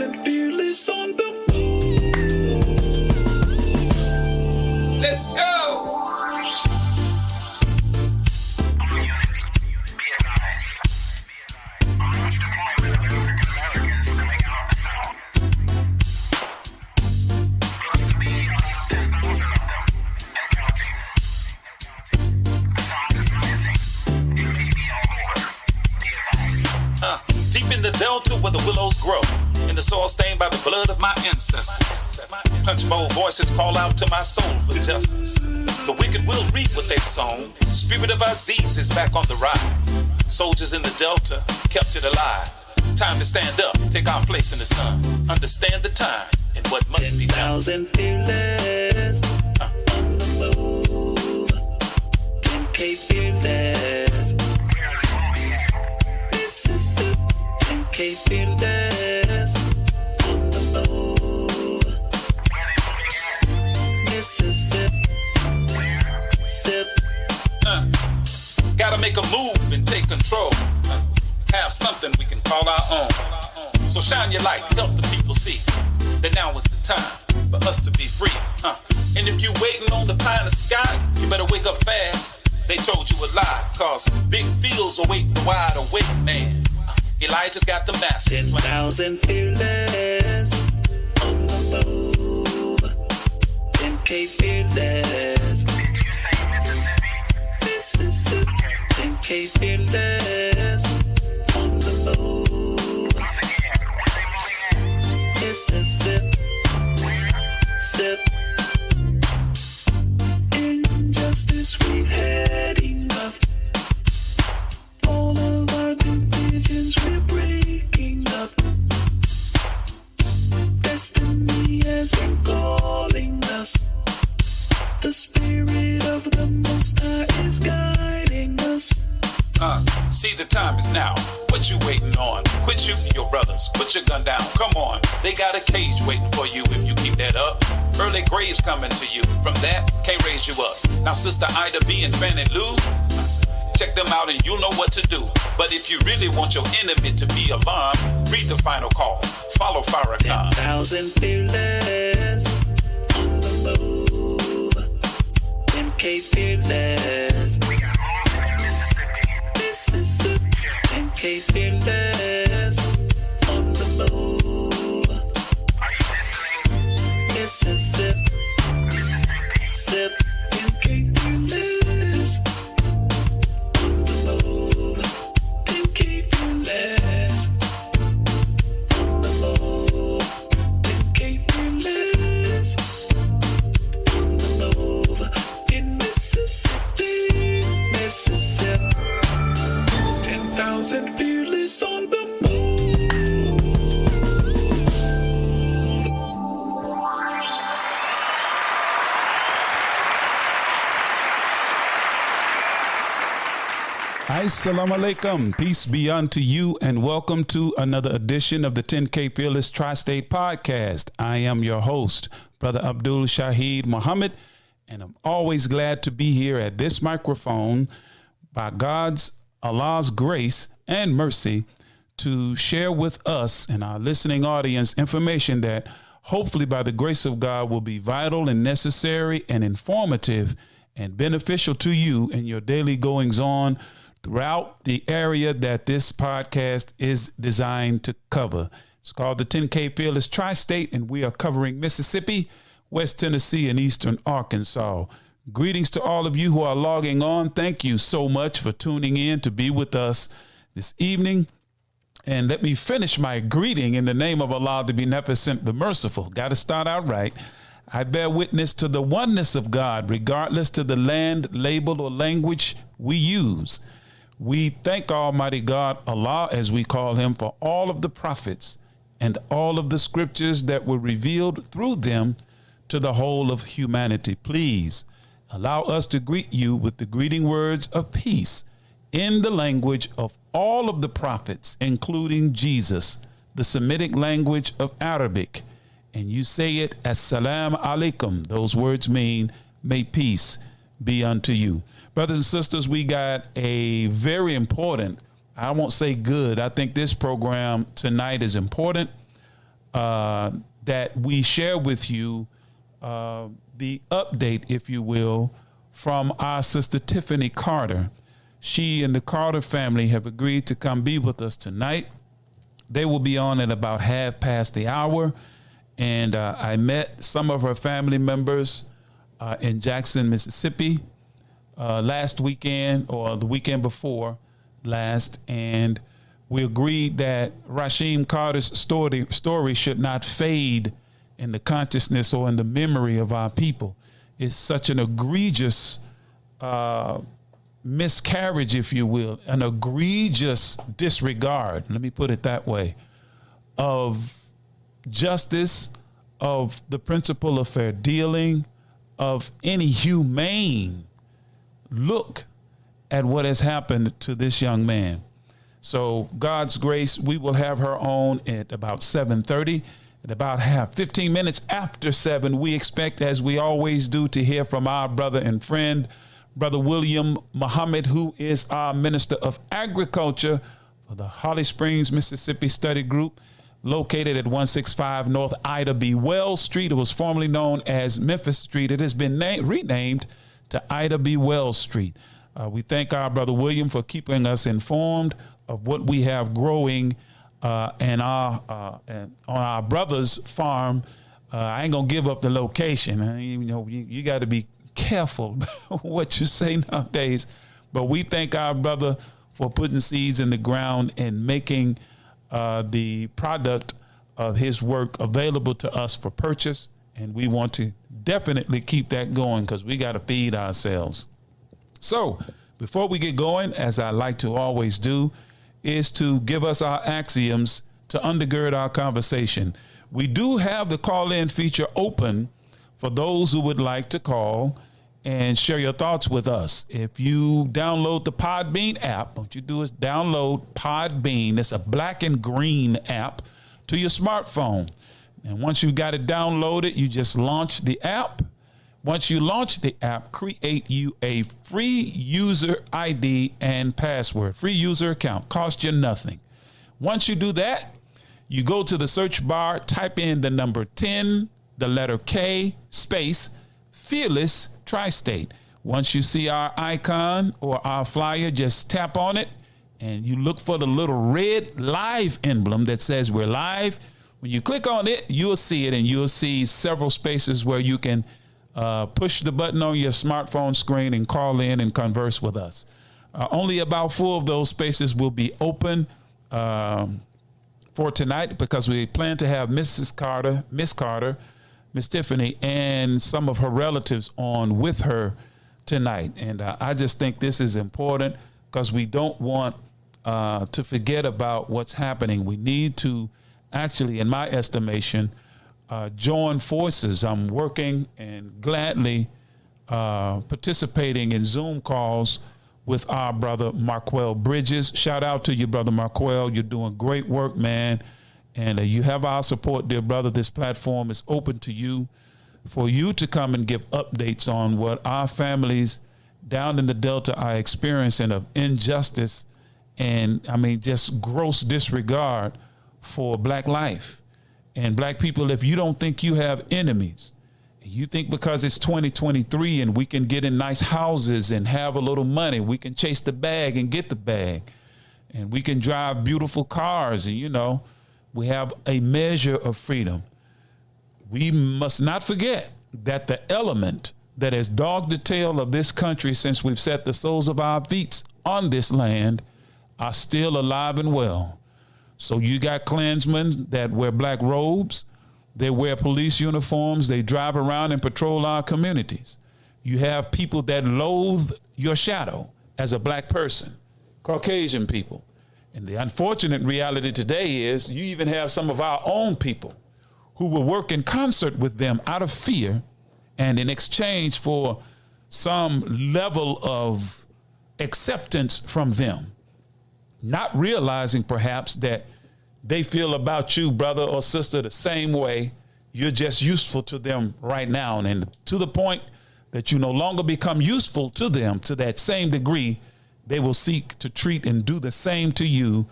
10,000 fearless on the move. Let's go. Deep in the delta where the willows grow, in the soil stained by the blood of my ancestors. Punch bowl voices call out to my soul for justice. The wicked will reap what they've sown. Spirit of Aziz is back on the rise. Soldiers in the delta kept it alive. Time to stand up, take our place in the sun. Understand the time and what must be done. 10,000 fearless on the move. 10K fearless. Mississippi. 10K fearless on the move. Mississippi. Sip. Gotta make a move and take control. Have something we can call our own. So shine your light, help the people see that now is the time for us to be free. And if you waiting on the pie in the sky, you better wake up fast. They told you a lie, cause big fields await the wide awake man. Elijah's got the master. 10,000 fearless on the move. 10K fearless. Mississippi. 10K fearless on the move. Mississippi. Sip. Injustice we've had enough. All of our divisions we're breaking up. Destiny has been calling us. The spirit of the Most High is guiding us. See, the time is now. What you waiting on? Quit shooting your brothers. Put your gun down. Come on. They got a cage waiting for you if you keep that up. Early graves coming to you. From that, can't raise you up. Now, Sister Ida B and Fannie Lou, check them out and you'll know what to do. But if you really want your enemy to be alarmed, read the final call. Follow Farrakhan. 10,000 fearless on the move. 10K fearless. Mississippi. 10K fearless on the move. Mississippi. Sip. 10K fearless. 10K fearless on the move. 10K fearless on the move. In Mississippi, Mississippi. 10,000 fearless on the move. Assalamu alaikum. Peace be unto you and welcome to another edition of the 10K Fearless Tri-State Podcast. I am your host, Brother Abdul Shaheed Muhammad, and I'm always glad to be here at this microphone by Allah's grace and mercy to share with us and our listening audience information that hopefully by the grace of God will be vital and necessary and informative and beneficial to you in your daily goings on throughout the area that this podcast is designed to cover. It's called the 10K Fearless Tri-State, and we are covering Mississippi, West Tennessee, and Eastern Arkansas. Greetings to all of you who are logging on. Thank you so much for tuning in to be with us this evening. And let me finish my greeting in the name of Allah, the Beneficent, the Merciful. Got to start out right. I bear witness to the oneness of God, regardless to the land, label, or language we use. We thank Almighty God, Allah, as we call him, for all of the prophets and all of the scriptures that were revealed through them to the whole of humanity. Please allow us to greet you with the greeting words of peace in the language of all of the prophets, including Jesus, the Semitic language of Arabic. And you say it as Salam Alaikum. Those words mean, may peace be unto you. Brothers and sisters, we got a very important, I won't say good, I think this program tonight is important, that we share with you the update, if you will, from our sister Tiffany Carter. She and the Carter family have agreed to come be with us tonight. They will be on at about 1:30. And I met some of her family members in Jackson, Mississippi last weekend, or the weekend before last, and we agreed that Rasheem Carter's story should not fade in the consciousness or in the memory of our people. It's such an egregious miscarriage, if you will, an egregious disregard, let me put it that way, of justice, of the principle of fair dealing, of any humane look at what has happened to this young man. So God's grace, we will have her on at about 7:30. At about 15 minutes after 7, we expect, as we always do, to hear from our brother and friend, Brother William Muhammad, who is our Minister of Agriculture for the Holly Springs, Mississippi Study Group, located at 165 North Ida B. Wells Street. It was formerly known as Memphis Street. It has been renamed to Ida B. Wells Street. We thank our brother William for keeping us informed of what we have growing and on our brother's farm. I ain't gonna give up the location. You got to be careful what you say nowadays. But we thank our brother for putting seeds in the ground and making the product of his work available to us for purchase. And we want to definitely keep that going because we got to feed ourselves. So before we get going, as I like to always do, is to give us our axioms to undergird our conversation. We do have the call-in feature open for those who would like to call and share your thoughts with us. If you download the Podbean app, what you do is download Podbean. It's a black and green app to your smartphone. And once you got it downloaded, you just launch the app. Once you launch the app, create you a free user ID and password, free user account, cost you nothing. Once you do that, you go to the search bar, type in the number 10, the letter K, space, Fearless Tri-State. Once you see our icon or our flyer, just tap on it and you look for the little red live emblem that says we're live. When you click on it, you'll see it, and you'll see several spaces where you can push the button on your smartphone screen and call in and converse with us. Only about 4 of those spaces will be open for tonight because we plan to have Mrs. Carter, Miss Carter, Miss Tiffany, and some of her relatives on with her tonight. And I just think this is important because we don't want to forget about what's happening. We need to actually, in my estimation, join forces. I'm working and gladly participating in Zoom calls with our brother Marquel Bridges. Shout out to you, brother Marquel. You're doing great work, man. And you have our support, dear brother. This platform is open to you for you to come and give updates on what our families down in the Delta are experiencing of injustice and, just gross disregard for black life. And black people, if you don't think you have enemies, you think because it's 2023 and we can get in nice houses and have a little money, we can chase the bag and get the bag, and we can drive beautiful cars, and we have a measure of freedom. We must not forget that the element that has dogged the tail of this country since we've set the soles of our feet on this land are still alive and well. So you got Klansmen that wear black robes, they wear police uniforms, they drive around and patrol our communities. You have people that loathe your shadow as a black person, Caucasian people. And the unfortunate reality today is you even have some of our own people who will work in concert with them out of fear and in exchange for some level of acceptance from them, not realizing perhaps that they feel about you, brother or sister, the same way. You're just useful to them right now. And to the point that you no longer become useful to them to that same degree, they will seek to treat and do the same to you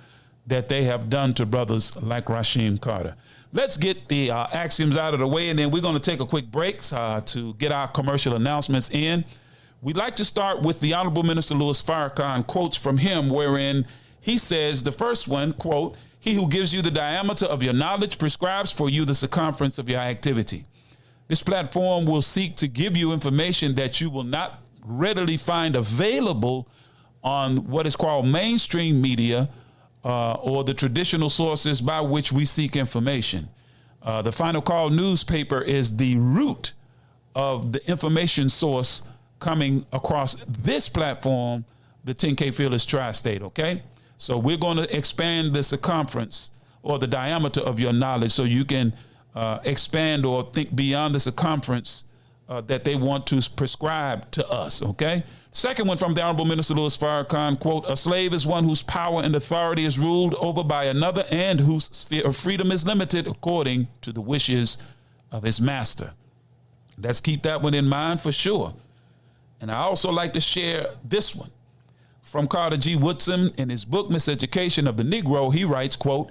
that they have done to brothers like Rasheem Carter. Let's get the axioms out of the way, and then we're going to take a quick break to get our commercial announcements in. We'd like to start with the Honorable Minister Louis Farrakhan quotes from him, wherein he says, the first one, quote, "He who gives you the diameter of your knowledge prescribes for you the circumference of your activity. This platform will seek to give you information that you will not readily find available on what is called mainstream media or the traditional sources by which we seek information. The Final Call newspaper is the root of the information source coming across this platform, the 10K Fearless Tri-State, okay? So we're going to expand the circumference or the diameter of your knowledge so you can expand or think beyond the circumference that they want to prescribe to us, okay? Second one from the Honorable Minister Louis Farrakhan, quote, "A slave is one whose power and authority is ruled over by another and whose sphere of freedom is limited according to the wishes of his master." Let's keep that one in mind for sure. And I also like to share this one from Carter G. Woodson in his book, Miseducation of the Negro. He writes, quote,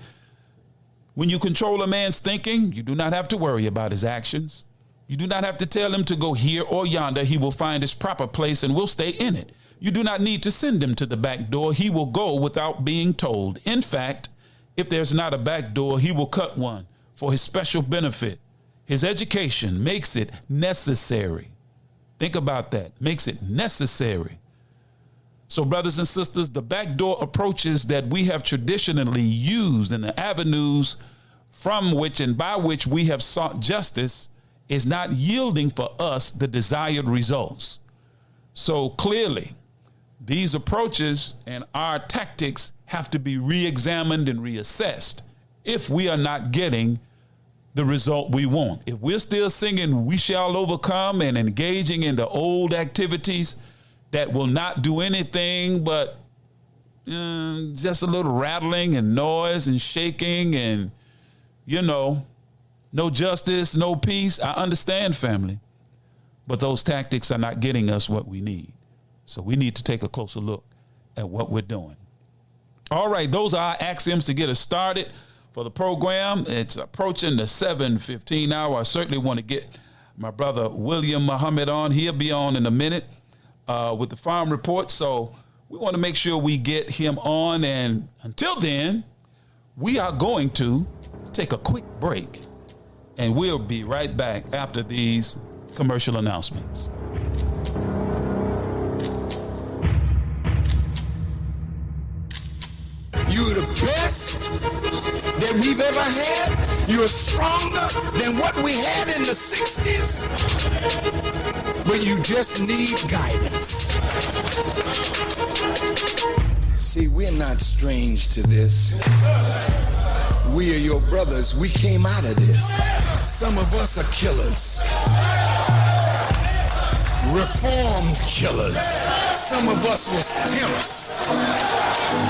"When you control a man's thinking, you do not have to worry about his actions. You do not have to tell him to go here or yonder. He will find his proper place and will stay in it. You do not need to send him to the back door. He will go without being told. In fact, if there's not a back door, he will cut one for his special benefit. His education makes it necessary." Think about that. Makes it necessary. So, brothers and sisters, the backdoor approaches that we have traditionally used and the avenues from which and by which we have sought justice is not yielding for us the desired results. So clearly, these approaches and our tactics have to be re-examined and reassessed if we are not getting the result we want. If we're still singing "We Shall Overcome" and engaging in the old activities that will not do anything but just a little rattling and noise and shaking and, no justice, no peace, I understand, family. But those tactics are not getting us what we need. So we need to take a closer look at what we're doing. All right, those are our axioms to get us started for the program. It's approaching the 7:15 hour. I certainly want to get my brother William Muhammad on. He'll be on in a minute with the farm report. So we want to make sure we get him on. And until then, we are going to take a quick break. And we'll be right back after these commercial announcements. You're the best that we've ever had. You're stronger than what we had in the 60s. But you just need guidance. See, we're not strange to this. We are your brothers. We came out of this. Some of us are killers. Reform killers. Some of us was pimps.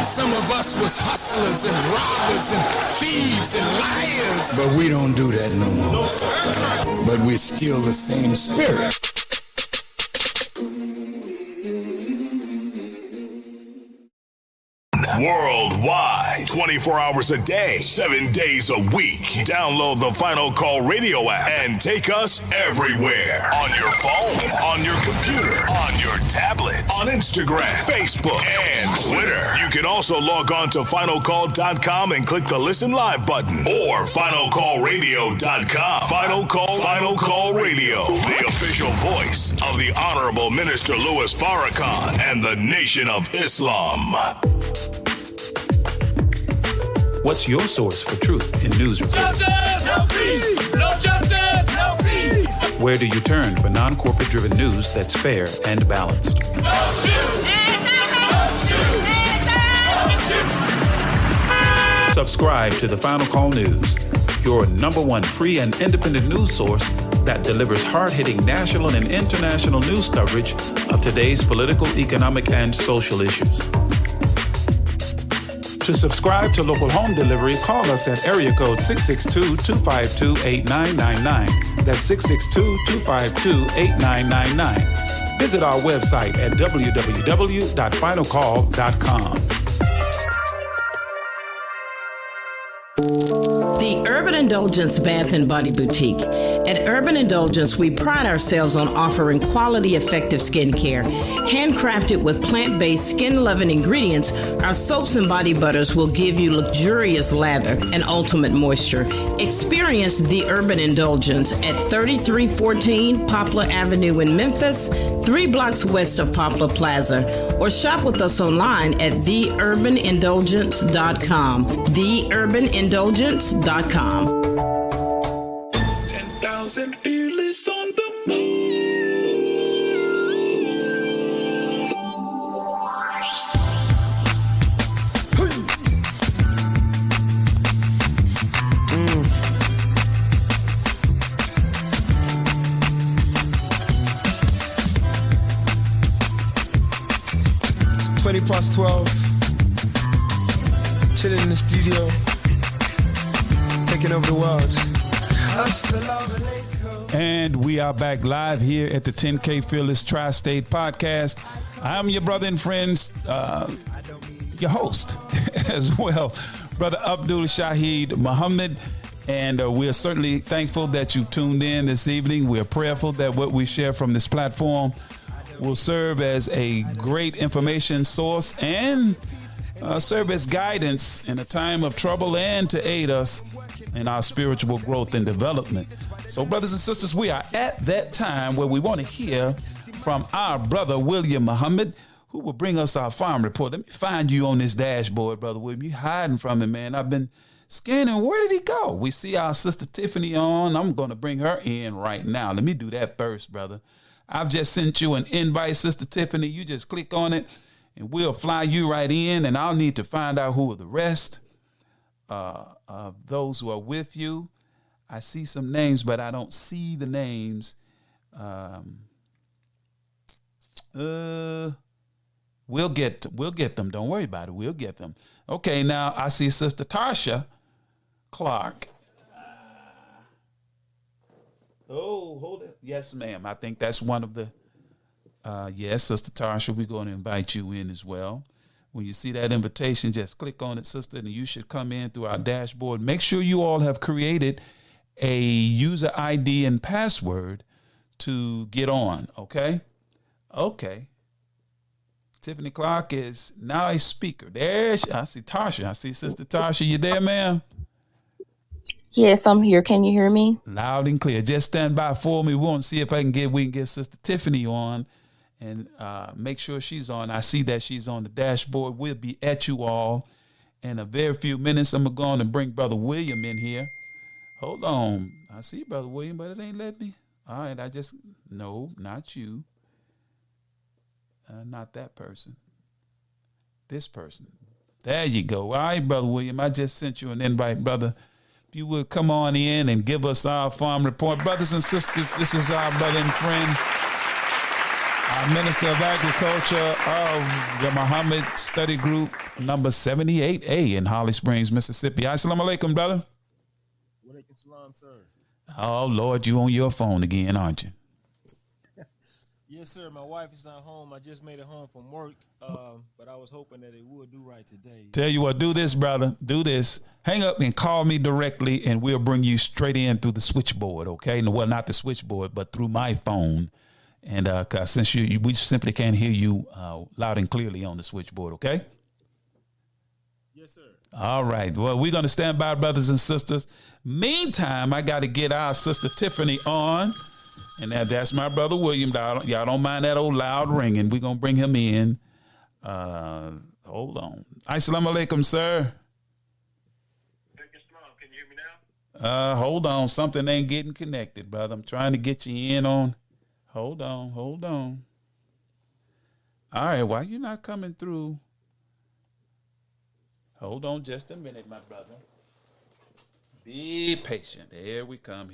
Some of us was hustlers and robbers and thieves and liars. But we don't do that no more. But we're still the same spirit. Worldwide, 24 hours a day, 7 days a week. Download the Final Call radio app and take us everywhere. On your phone, on your computer, on your tablet, on Instagram, Facebook, and Twitter. You can also log on to finalcall.com and click the Listen Live button or finalcallradio.com. Final Call Radio, the official voice of the Honorable Minister Louis Farrakhan and the Nation of Islam. What's your source for truth in news reporting? Justice, no peace. No justice, no peace. Where do you turn for non-corporate driven news that's fair and balanced? No shoot. No shoot. No shoot. Subscribe to the Final Call News, your #1 free and independent news source that delivers hard-hitting national and international news coverage of today's political, economic, and social issues. To subscribe to local home delivery, call us at area code 662-252-8999. That's 662-252-8999. Visit our website at www.finalcall.com. Indulgence Bath and Body Boutique. At Urban Indulgence, we pride ourselves on offering quality, effective skincare. Handcrafted with plant-based, skin-loving ingredients, our soaps and body butters will give you luxurious lather and ultimate moisture. Experience the Urban Indulgence at 3314 Poplar Avenue in Memphis, 3 blocks west of Poplar Plaza, or shop with us online at theurbanindulgence.com. Theurbanindulgence.com. 10,000 fearless on the move. 20 plus 12, chilling in the studio, taking over the world. And we are back live here at the 10K Fearless Tri-State Podcast. I'm your brother and friends, your host as well, Brother Abdul Shahid Muhammad. And we're certainly thankful that you've tuned in this evening. We're prayerful that what we share from this platform will serve as a great information source and serve as guidance in a time of trouble and to aid us in our spiritual growth and development. So, brothers and sisters, we are at that time where we want to hear from our brother, William Muhammad, who will bring us our farm report. Let me find you on this dashboard, Brother William. You hiding from him, man. I've been scanning. Where did he go? We see our sister Tiffany on. I'm going to bring her in right now. Let me do that first, brother. I've just sent you an invite, Sister Tiffany. You just click on it, and we'll fly you right in, and I'll need to find out who are the rest of those who are with you. I see some names, but I don't see the names. We'll get them. Don't worry about it. We'll get them. Okay, now I see Sister Tasha Clark. Oh, hold it. Yes, ma'am. I think that's one of the, yes, Sister Tasha, we're going to invite you in as well. When you see that invitation, just click on it, sister, and you should come in through our dashboard. Make sure you all have created a user ID and password to get on, okay? Okay. Tiffany Clark is now a speaker. I see Tasha. I see Sister Tasha. You there, ma'am? Yes, I'm here. Can you hear me? Loud and clear. Just stand by for me. We want to see if we can get Sister Tiffany on and make sure she's on. I see that she's on the dashboard. We'll be at you all in a very few minutes. I'm going to bring Brother William in here. Hold on. I see Brother William, but it ain't let me. All right. No, not you. Not that person. This person. There you go. All right, Brother William. I just sent you an invite, brother. If you would come on in and give us our farm report. Brothers and sisters, this is our brother and friend, our Minister of Agriculture of the Muhammad Study Group, number 78A in Holly Springs, Mississippi. Assalamu alaikum, brother. Walaikum salam, sir. Oh, Lord, you on your phone again, aren't you? Yes, sir. My wife is not home. I just made it home from work, but I was hoping that it would do right today. Tell you what, do this, brother. Do this. Hang up and call me directly, and we'll bring you straight in through the switchboard, okay? Well, not the switchboard, but through my phone. And since we simply can't hear you loud and clearly on the switchboard, okay? Yes, sir. All right. Well, we're going to stand by, brothers and sisters. Meantime, I got to get our sister Tiffany on. And that's my brother William. Y'all don't mind that old loud ringing. We're going to bring him in. Hold on. Assalamu alaikum, sir. Can you hear me now? Hold on. Something ain't getting connected, brother. I'm trying to get you in on. Hold on. All right. Why you not coming through? Hold on just a minute, my brother. Be patient. Here we come.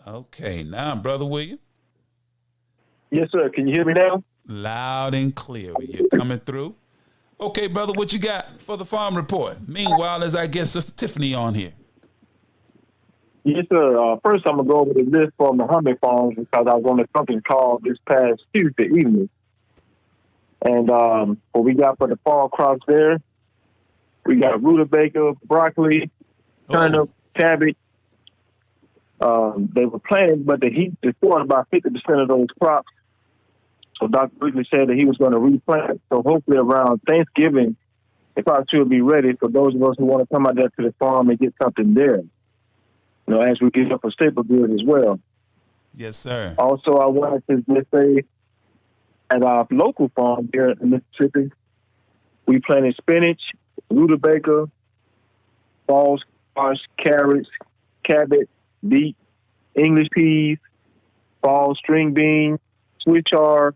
Okay, now, Brother William. Yes, sir. Can you hear me now? Loud and clear. You're coming through. Okay, brother, what you got for the farm report? Meanwhile, as I get Sister Tiffany on here. Yes, sir. First, I'm going to go over the list for Muhammad farms because I was on a company call this past Tuesday evening. And what we got for the fall crops there, We got rutabaga, broccoli, turnip, cabbage. They were planting, but the heat destroyed about 50% of those crops. So Dr. Ridley said that he was going to replant. So hopefully around Thanksgiving, they probably should be ready for those of us who want to come out there to the farm and get something there. As we get up for staple goods as well. Yes, sir. Also, I wanted to just say, at our local farm here in Mississippi, we planted spinach, rutabaga, fall squash, carrots, cabbage, beet, English peas, fall string beans, Swiss chard,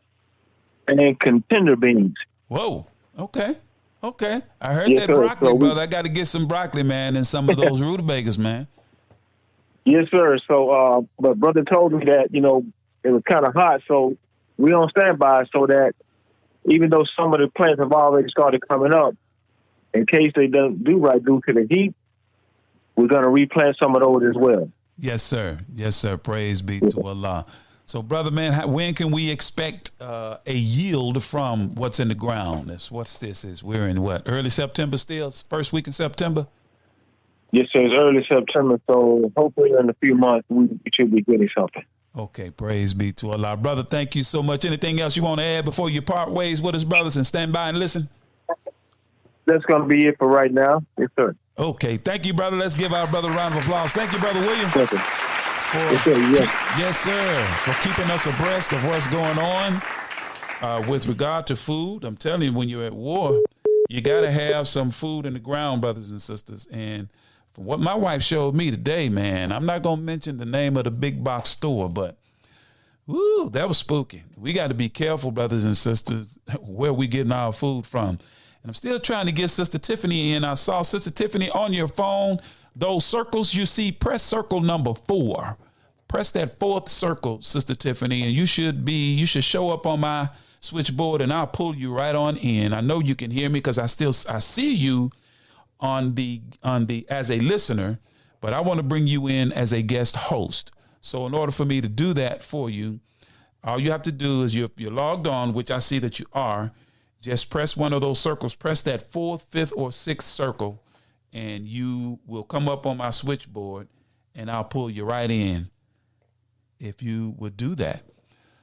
and then contender beans. Whoa. Okay. I heard that broccoli, brother. I got to get some broccoli, man, and some of those rutabagas, man. Yes, sir. So, but brother told me that, it was kind of hot, so we on standby so that even though some of the plants have already started coming up, in case they don't do right due to the heat, we're going to replant some of those as well. Yes, sir. Yes, sir. Praise be to Allah. So, brother, man, when can we expect a yield from what's in the ground? We're in what, early September still? First week in September? Yes, sir. It's early September, so hopefully in a few months we should be getting something. Okay, praise be to Allah. Brother, thank you so much. Anything else you want to add before you part ways with us, brothers, and stand by and listen? That's going to be it for right now. Yes, sir. Okay, thank you, brother. Let's give our brother a round of applause. Thank you, Brother William. Yes, sir. Yes, sir, for keeping us abreast of what's going on with regard to food. I'm telling you, when you're at war, you got to have some food in the ground, brothers and sisters. And from what my wife showed me today, man, I'm not going to mention the name of the big box store, but woo, that was spooky. We got to be careful, brothers and sisters, where we getting our food from. And I'm still trying to get Sister Tiffany in. I saw Sister Tiffany on your phone. Those circles you see, press circle number 4. Press that 4th circle, Sister Tiffany, and you should show up on my switchboard, and I'll pull you right on in. I know you can hear me because I see you on the as a listener, but I want to bring you in as a guest host. So in order for me to do that for you, all you have to do is you're logged on, which I see that you are. Just press one of those circles, press that 4th, 5th, or 6th circle, and you will come up on my switchboard, and I'll pull you right in if you would do that.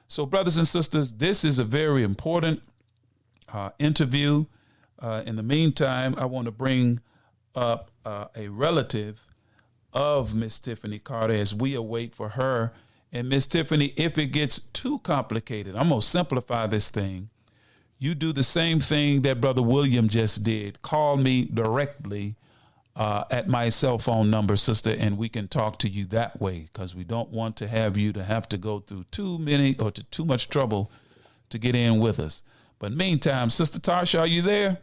So, brothers and sisters, this is a very important interview. In the meantime, I want to bring up a relative of Miss Tiffany Carter as we await for her. And Miss Tiffany, if it gets too complicated, I'm going to simplify this thing. You do the same thing that Brother William just did. Call me directly at my cell phone number, sister, and we can talk to you that way, because we don't want to have you to have to go through too much trouble to get in with us. But meantime, Sister Tarsha, are you there?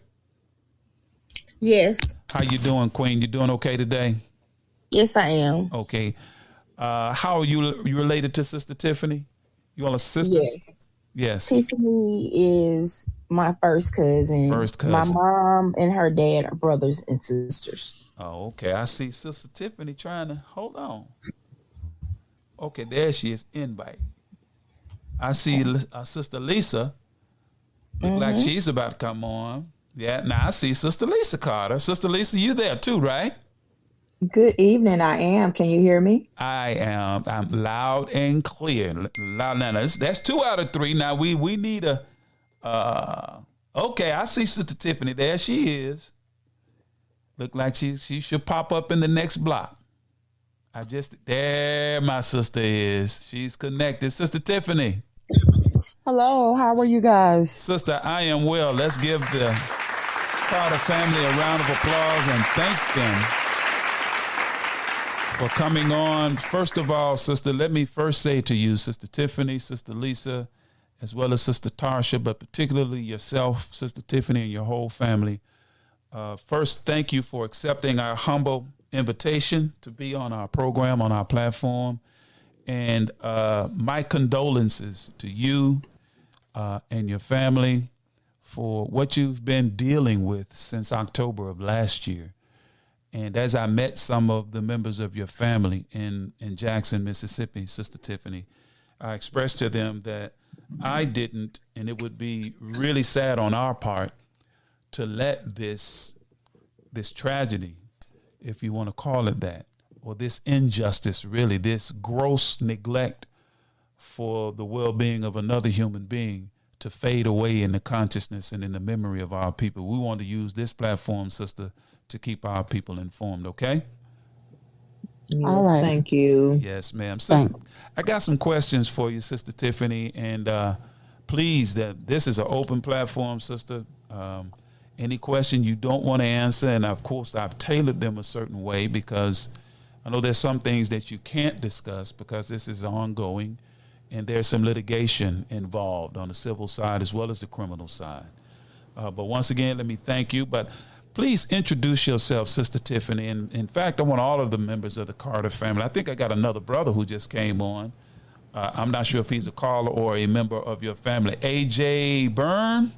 Yes. How you doing, Queen? You doing okay today? Yes, I am. Okay. How are you related to Sister Tiffany? You all are sisters? Yes. Yes. Tiffany is my first cousin. My mom and her dad are brothers and sisters. Oh, okay. I see Sister Tiffany trying to hold on. Okay, there she is. Invite. I see Sister Lisa. Look like she's about to come on. Yeah. Now I see Sister Lisa Carter. Sister Lisa, you there too, right? Good evening. I am. Can you hear me? I am. I'm loud and clear. Loud. Now that's 2 out of 3. Now we need a. Okay, I see Sister Tiffany. There she is. Look like she should pop up in the next block. There my sister is. She's connected. Sister Tiffany. Hello. How are you guys? Sister, I am well. Let's give the Carter family a round of applause and thank them for coming on. First of all, sister, let me first say to you, Sister Tiffany, Sister Lisa, as well as Sister Tarsha, but particularly yourself, Sister Tiffany, and your whole family. First, thank you for accepting our humble invitation to be on our program, on our platform. And my condolences to you and your family for what you've been dealing with since October of last year. And as I met some of the members of your family in Jackson, Mississippi, Sister Tiffany, I expressed to them that I didn't, and it would be really sad on our part to let this this tragedy, if you want to call it that, or this injustice, really, this gross neglect for the well-being of another human being to fade away in the consciousness and in the memory of our people. We want to use this platform, sister, to keep our people informed, okay? Yes, All right. thank you. Yes, ma'am. Sister, I got some questions for you, Sister Tiffany, and please, this is an open platform, sister. Any question you don't want to answer, and of course I've tailored them a certain way because I know there's some things that you can't discuss because this is ongoing, and there's some litigation involved on the civil side as well as the criminal side. But once again, let me thank you. But please introduce yourself, Sister Tiffany. And in fact, I want all of the members of the Carter family. I think I got another brother who just came on. I'm not sure if he's a caller or a member of your family. A.J. Byrne?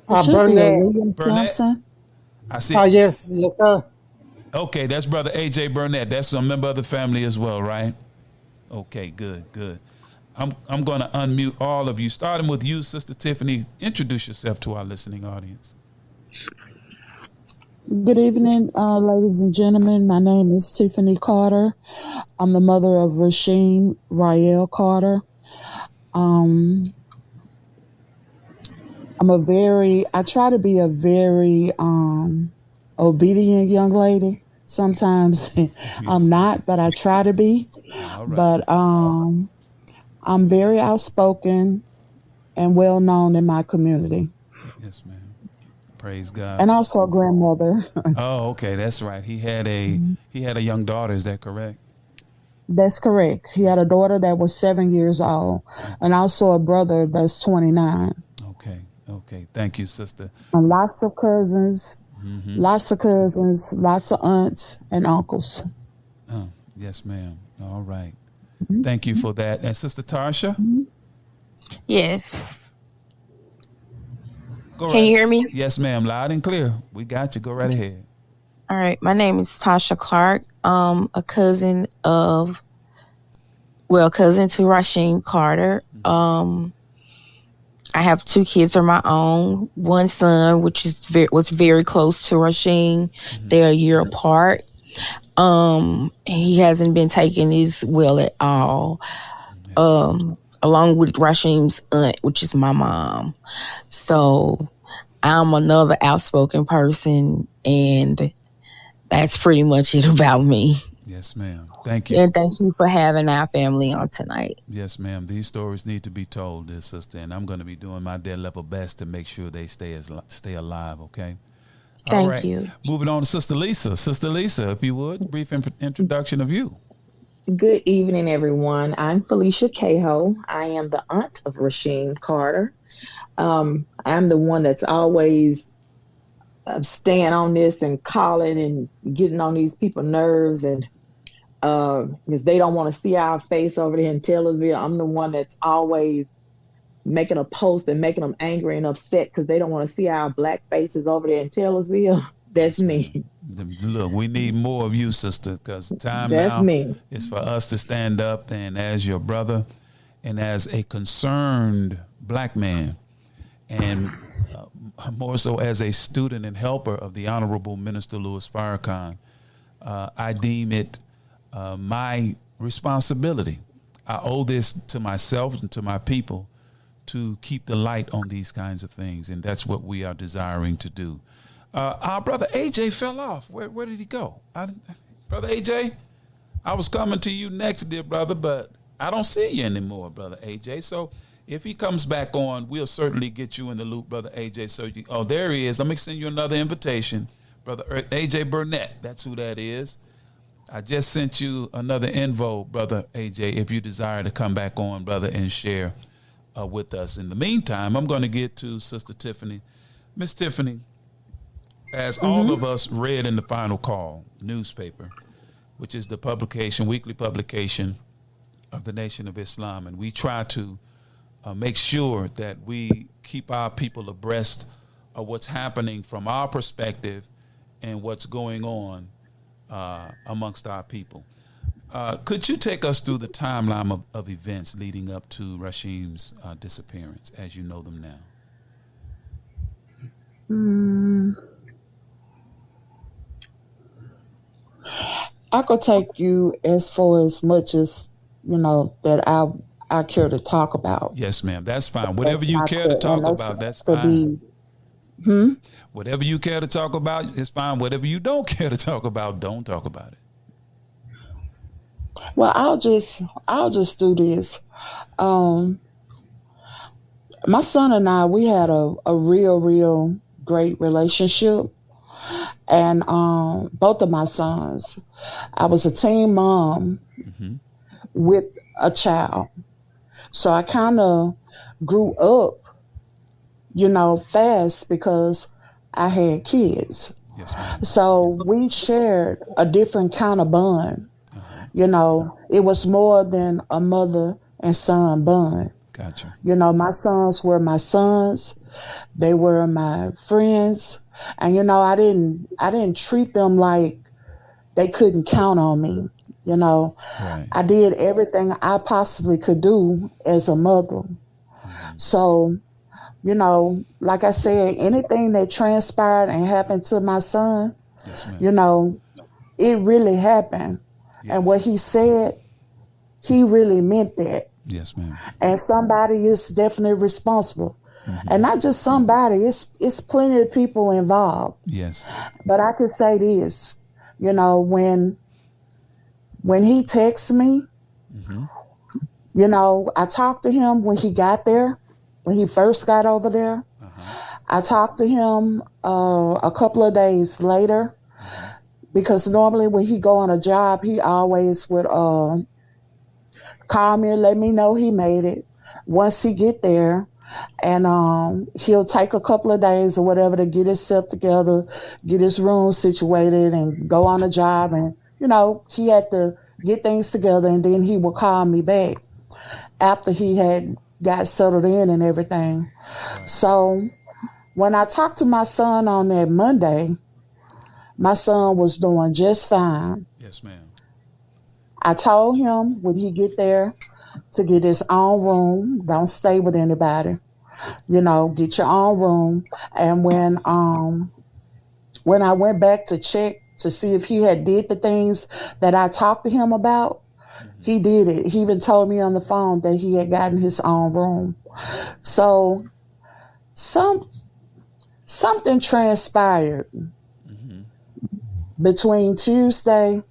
Burnett. William Thompson? I see. Oh, yes, sir. Okay, that's Brother A.J. Burnett. That's a member of the family as well, right? Okay, good. I'm going to unmute all of you, starting with you, Sister Tiffany. Introduce yourself to our listening audience. Good evening, ladies and gentlemen. My name is Tiffany Carter. I'm the mother of Rasheem Carter. I try to be a very obedient young lady. Sometimes I'm not, but I try to be. Right. But I'm very outspoken and well known in my community. Yes, ma'am. Praise God. And also a grandmother. Oh, okay, that's right. He had a young daughter. Is that correct? That's correct. He had a daughter that was 7 years old, and also a brother that's 29. Okay. Thank you, sister. And lots of cousins, lots of aunts and uncles. Oh, yes, ma'am. All right. Thank you for that. And Sister Tarsha? Yes. Can you hear me? Yes, ma'am. Loud and clear. We got you. Go right ahead. All right. My name is Tasha Clark. A cousin to Rasheem Carter. I have 2 kids of my own. One son, which was very close to Rasheem. They're a year apart. He hasn't been taken as well at all. Along with Rasheem's aunt, which is my mom. So I'm another outspoken person, and that's pretty much it about me. Yes, ma'am. Thank you. And thank you for having our family on tonight. Yes, ma'am. These stories need to be told, dear sister, and I'm going to be doing my dead level best to make sure they stay alive, okay? Thank you. Moving on to Sister Lisa. Sister Lisa, if you would, brief introduction of you. Good evening, everyone. I'm Felicia Cahill. I am the aunt of Rasheem Carter. I'm the one that's always staying on this and calling and getting on these people's nerves, and because they don't want to see our face over there in Taylorsville. I'm the one that's always making a post and making them angry and upset because they don't want to see our black faces over there in Taylorsville. That's me. Look, we need more of you, sister, because time That's now me. is for us to stand up, and as your brother and as a concerned black man, and more so as a student and helper of the Honorable Minister Louis Farrakhan, I deem it my responsibility. I owe this to myself and to my people to keep the light on these kinds of things, and that's what we are desiring to do. Our brother AJ fell off. Where did he go? Brother AJ, I was coming to you next, dear brother, but I don't see you anymore, brother AJ. So if he comes back on, we'll certainly get you in the loop, brother AJ. So there he is. Let me send you another invitation, brother AJ Burnett. That's who that is. I just sent you another info, brother AJ, if you desire to come back on, brother, and share with us. In the meantime, I'm going to get to Sister Tiffany. Miss Tiffany, as all of us read in the Final Call newspaper, which is the weekly publication of the Nation of Islam, and we try to make sure that we keep our people abreast of what's happening from our perspective and what's going on amongst our people. Could you take us through the timeline of events leading up to Rasheem's disappearance as you know them now? I could take you as far as much as, that I care to talk about. Yes, ma'am. That's fine. Whatever you care to and talk that's about, that's to fine. Whatever you care to talk about is fine. Whatever you don't care to talk about, don't talk about it. Well, I'll just do this. My son and I, we had a real great relationship. And both of my sons, I was a teen mom with a child. So I kind of grew up, fast because I had kids. Yes, ma'am. So we shared a different kind of bond. It was more than a mother and son bond. Gotcha. My sons were my sons. They were my friends. And, I didn't treat them like they couldn't count on me. Right. I did everything I possibly could do as a mother. So, like I said, anything that transpired and happened to my son, yes, ma'am. It really happened. Yes. And what he said, he really meant that. Yes, ma'am. And somebody is definitely responsible. And not just somebody, it's plenty of people involved. Yes. But I could say this, when he texts me, I talked to him when he got there, when he first got over there. I talked to him a couple of days later, because normally when he go on a job, he always would call me and let me know he made it. Once he get there, and he'll take a couple of days or whatever to get himself together, get his room situated, and go on a job. And, he had to get things together, and then he would call me back after he had got settled in and everything. Right. So when I talked to my son on that Monday, my son was doing just fine. Yes, ma'am. I told him when he get there to get his own room. Don't stay with anybody. Get your own room. And when I went back to check to see if he had did the things that I talked to him about, he did it. He even told me on the phone that he had gotten his own room. So something transpired between Tuesday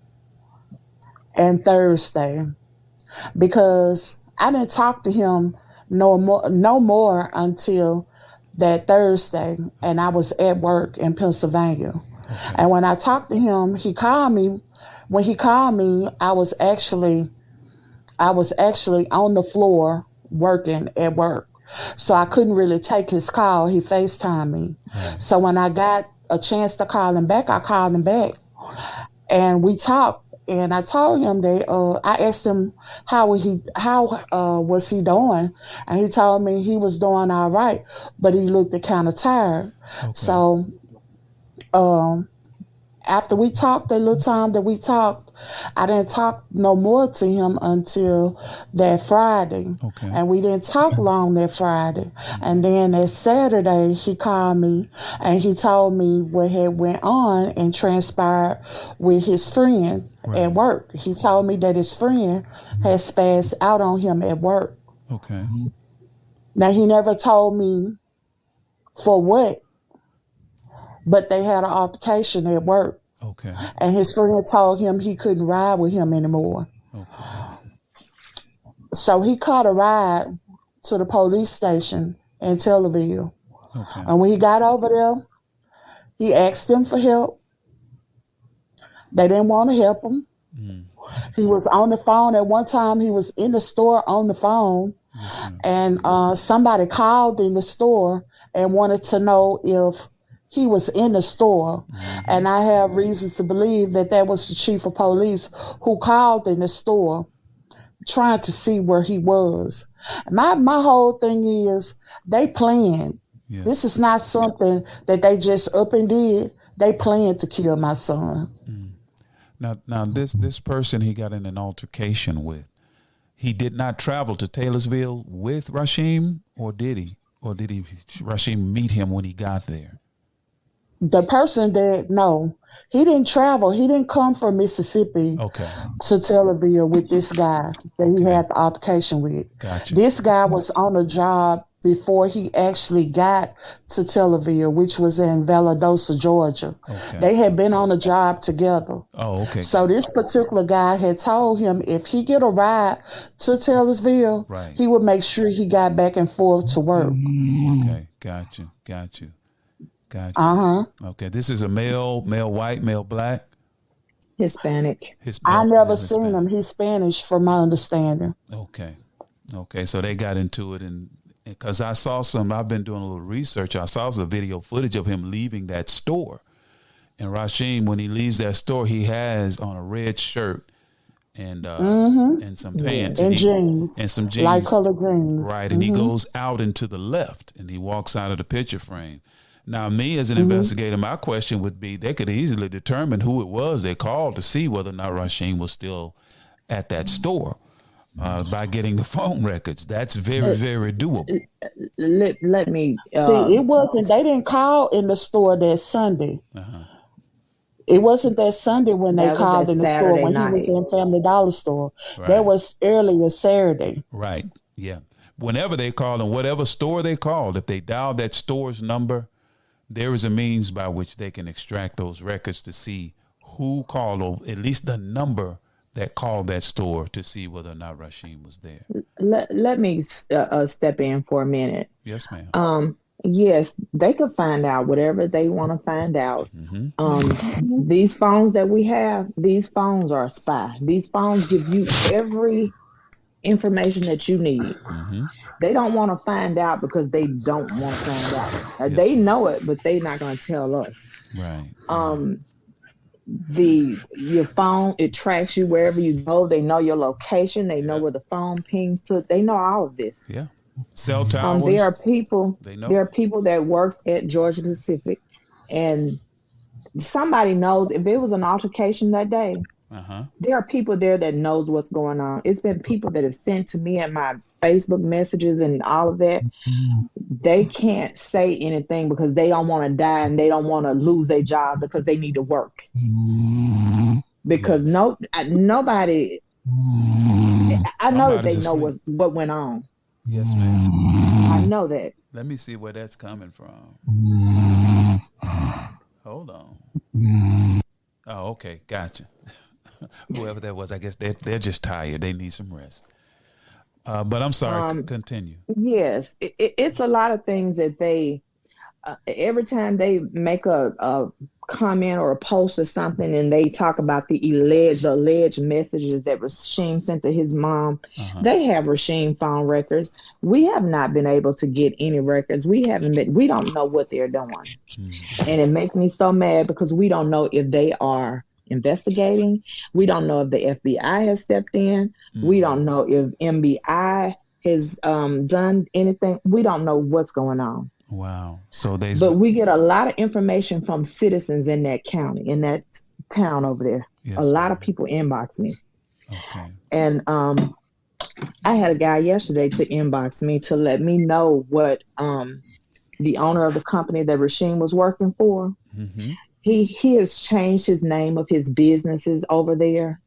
and Thursday, because I didn't talk to him no more until that Thursday, and I was at work in Pennsylvania. Okay. And when I talked to him, he called me. When he called me, I was actually on the floor working at work, so I couldn't really take his call. He FaceTimed me. Right. So when I got a chance to call him back, I called him back, and we talked. And I told him that I asked him how was he doing, and he told me he was doing all right, but he looked kind of tired. Okay. So after we talked, the little time that we talked, I didn't talk no more to him until that Friday. Okay. And we didn't talk long that Friday. And then that Saturday, he called me and he told me what had went on and transpired with his friend at work. He told me that his friend had spazzed out on him at work. Okay. Now, he never told me for what, but they had an altercation at work. Okay. And his friend told him he couldn't ride with him anymore. Okay. So he caught a ride to the police station in Tel Aviv. Okay. And when he got over there, he asked them for help. They didn't want to help him. Mm. He was on the phone. At one time, he was in the store on the phone. Yes, and somebody called in the store and wanted to know if he was in the store. Mm-hmm. And I have reasons to believe that was the chief of police who called in the store trying to see where he was. My whole thing is they planned. Yes. This is not something that they just up and did. They planned to kill my son. Mm. Now this person he got in an altercation with, he did not travel to Taylorsville with Rasheem, or did he? Or did Rasheem meet him when he got there? The person that he didn't travel. He didn't come from Mississippi to Tel Aviv with this guy that he had the altercation with. Gotcha. This guy was on a job before he actually got to Tel Aviv, which was in Valdosta, Georgia. Okay. They had been on a job together. Oh, okay. So this particular guy had told him if he get a ride to Tel Aviv, he would make sure he got back and forth to work. Okay, got you. Okay, this is a male white, male black? Hispanic. I never seen him. He's Spanish from my understanding. Okay, so they got into it, and because I've been doing a little research, I saw some video footage of him leaving that store. And Rasheem, when he leaves that store, he has on a red shirt and some pants and jeans and some jeans, light colored jeans. Right, and he goes out into the left and he walks out of the picture frame. Now, me as an investigator, my question would be: they could easily determine who it was they called to see whether or not Rasheem was still at that store by getting the phone records. That's very, very doable. Let me see. It wasn't. They didn't call in the store that Sunday. It wasn't that Sunday when they called in the store when he was in Family Dollar Store. Right. That was earlier Saturday. Right. Yeah. Whenever they called, in whatever store they called, if they dialed that store's number, there is a means by which they can extract those records to see who called, or at least the number that called that store, to see whether or not Rasheem was there. Let me step in for a minute. Yes, ma'am. Yes, they could find out whatever they want to find out. These phones that we have, these phones are a spy. These phones give you every information that you need. They don't want to find out because they don't want to find out. They know it, but they're not going to tell us. Right. Your phone, it tracks you wherever you go. They know your location. They know where the phone pings to. They know all of this. Yeah. Cell towers. There are people that works at Georgia Pacific, and somebody knows if it was an altercation that day. There are people there that knows what's going on. It's been people that have sent to me and my Facebook messages and all of that. They can't say anything because they don't want to die and they don't want to lose their jobs because they need to work. Because nobody, I know that they know what went on. Yes, ma'am. I know that. Let me see where that's coming from. Hold on. Oh, okay. Gotcha. Whoever that was, I guess they're just tired. They need some rest. But I'm sorry. Continue. Yes. It's a lot of things that they, every time they make a comment or a post or something and they talk about the alleged messages that Rasheem sent to his mom, they have Rasheem phone records. We have not been able to get any records. We don't know what they're doing. And it makes me so mad because we don't know if they are investigating. We don't know if the FBI has stepped in. We don't know if MBI has done anything. We don't know what's going on. Wow. But we get a lot of information from citizens in that county, in that town over there. Yes, a lot of people inbox me. Okay. And I had a guy yesterday to inbox me to let me know what the owner of the company that Rasheem was working for, he has changed his name of his businesses over there.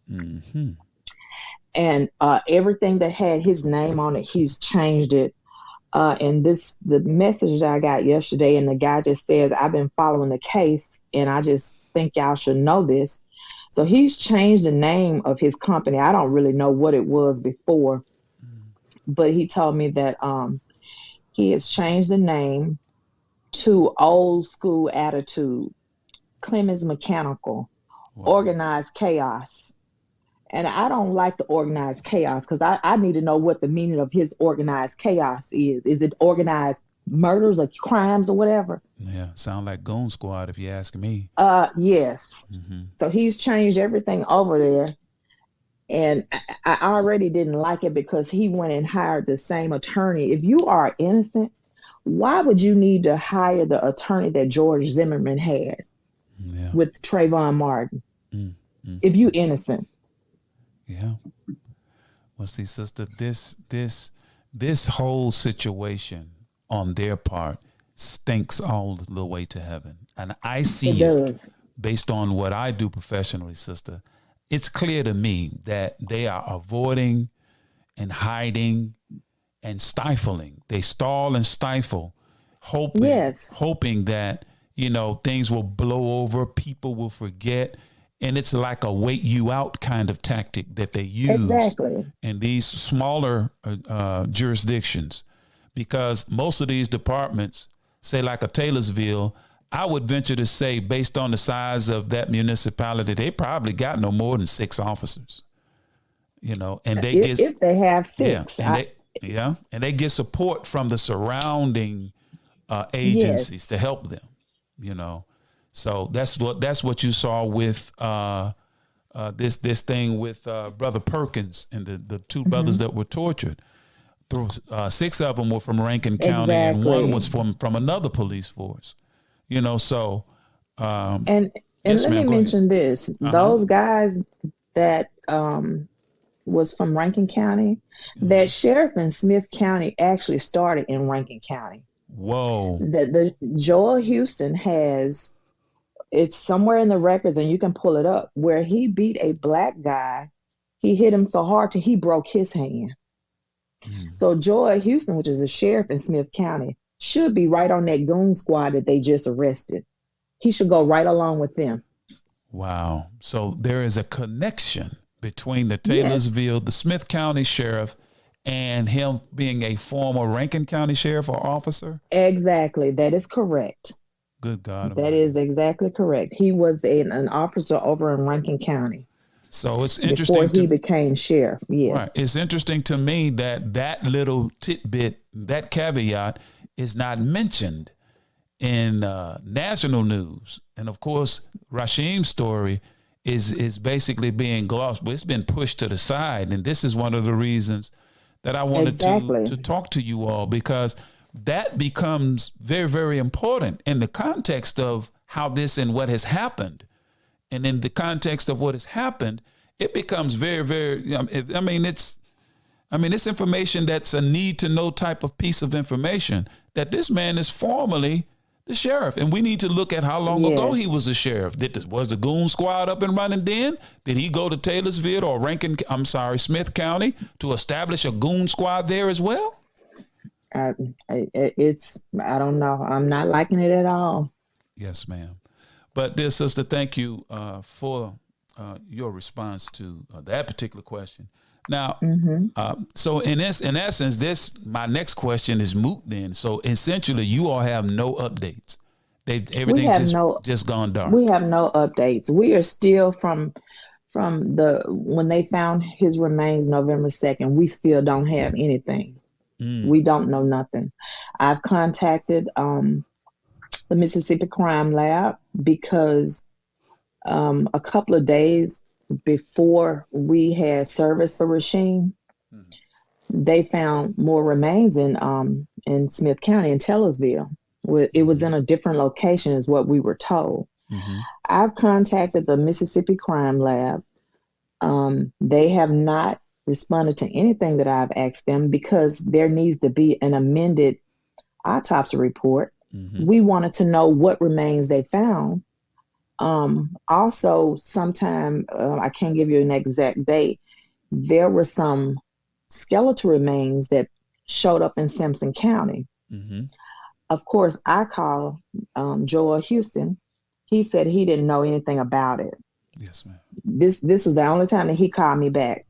And everything that had his name on it, he's changed it. And the message that I got yesterday, and the guy just said, I've been following the case and I just think y'all should know this. So he's changed the name of his company. I don't really know what it was before, but he told me that he has changed the name to Old School Attitude, Clemens Mechanical, Organized Chaos. And I don't like the organized chaos because I need to know what the meaning of his organized chaos is. Is it organized murders or crimes or whatever? Yeah, sound like Goon Squad if you ask me. Yes. So he's changed everything over there. And I already didn't like it because he went and hired the same attorney. If you are innocent, why would you need to hire the attorney that George Zimmerman had with Trayvon Martin? If you innocent. Yeah. Well, see, sister, this whole situation on their part stinks all the way to heaven. and I see it based on what I do professionally, sister, it's clear to me that they are avoiding and hiding and stifling. They stall and stifle, hoping that, things will blow over, people will forget. And it's like a wait you out kind of tactic that they use in these smaller jurisdictions, because most of these departments, say like a Taylorsville, I would venture to say, based on the size of that municipality, they probably got no more than 6 officers, and they if they have 6, and they get support from the surrounding agencies to help them, So that's what you saw with this thing with Brother Perkins and the 2 brothers that were tortured. 6 of them were from Rankin County, and 1 was from another police force. So and let me mention this: those guys that was from Rankin County, that sheriff in Smith County actually started in Rankin County. Whoa! The Joel Houston has, it's somewhere in the records, and you can pull it up, where he beat a black guy. He hit him so hard till he broke his hand. So Joel Houston, which is a sheriff in Smith County, should be right on that goon squad that they just arrested. He should go right along with them. Wow. So there is a connection between the Taylorsville, the Smith County sheriff, and him being a former Rankin County sheriff or officer? Exactly. That is correct. Good God. That is exactly correct. He was an officer over in Rankin County. So it's interesting before he became sheriff. Yes. Right. It's interesting to me that little tidbit, that caveat is not mentioned in national news. And of course, Rasheem's story is basically being glossed, but it's been pushed to the side. And this is one of the reasons that I wanted to talk to you all, because that becomes very, very important in the context of how this and what has happened. And in the context of what has happened, it becomes very, very, it's information that's a need to know type of piece of information, that this man is formally the sheriff. And we need to look at how long ago he was a sheriff. Was the goon squad up and running then? Did he go to Taylorsville or Smith County to establish a goon squad there as well? I don't know. I'm not liking it at all. Yes, ma'am. But dear sister, thank you for your response to that particular question. Now, so in essence, my next question is moot then. So essentially, you all have no updates. Everything's just gone dark. We have no updates. We are still from when they found his remains November 2nd. We still don't have anything. We don't know nothing. I've contacted the Mississippi Crime Lab, because a couple of days before we had service for Rasheem, they found more remains in Smith County in Taylorsville. It was in a different location is what we were told. I've contacted the Mississippi Crime Lab. They have not responded to anything that I've asked them, because there needs to be an amended autopsy report. We wanted to know what remains they found. Also, sometime, I can't give you an exact date, there were some skeletal remains that showed up in Simpson County. Of course, I called Joel Houston. He said he didn't know anything about it. Yes, ma'am. This was the only time that he called me back.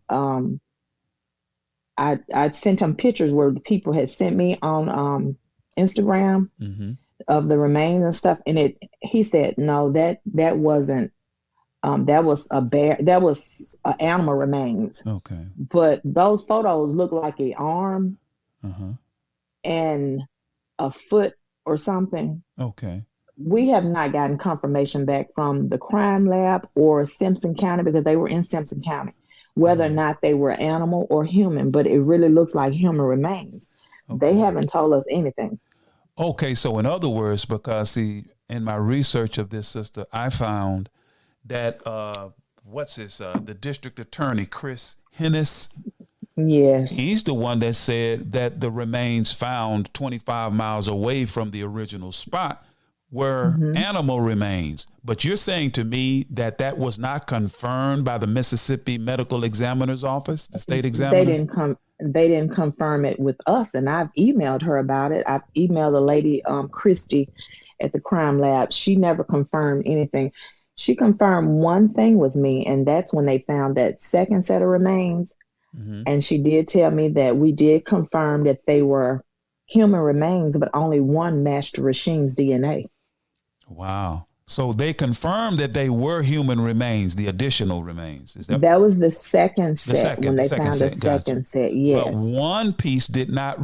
I sent him pictures where the people had sent me on Instagram of the remains and stuff, and he said no, that wasn't that was a bear, that was animal remains. Okay. But those photos look like an arm and a foot or something. Okay. We have not gotten confirmation back from the crime lab or Simpson County, because they were in Simpson County, whether or not they were animal or human, but it really looks like human remains. Okay. They haven't told us anything. Okay, so in other words, because in my research of this, sister, I found that the district attorney, Chris Hennis. Yes. He's the one that said that the remains found 25 miles away from the original spot were animal remains. But you're saying to me that that was not confirmed by the Mississippi Medical Examiner's Office, the state examiner? They didn't confirm it with us, and I've emailed her about it. I've emailed the lady, Christy, at the crime lab. She never confirmed anything. She confirmed one thing with me, and that's when they found that second set of remains. And she did tell me that we did confirm that they were human remains, but only one matched Rasheem's DNA. Wow. So they confirmed that they were human remains, the additional remains. Is that was the second set when they found the second set, yes. But one piece did not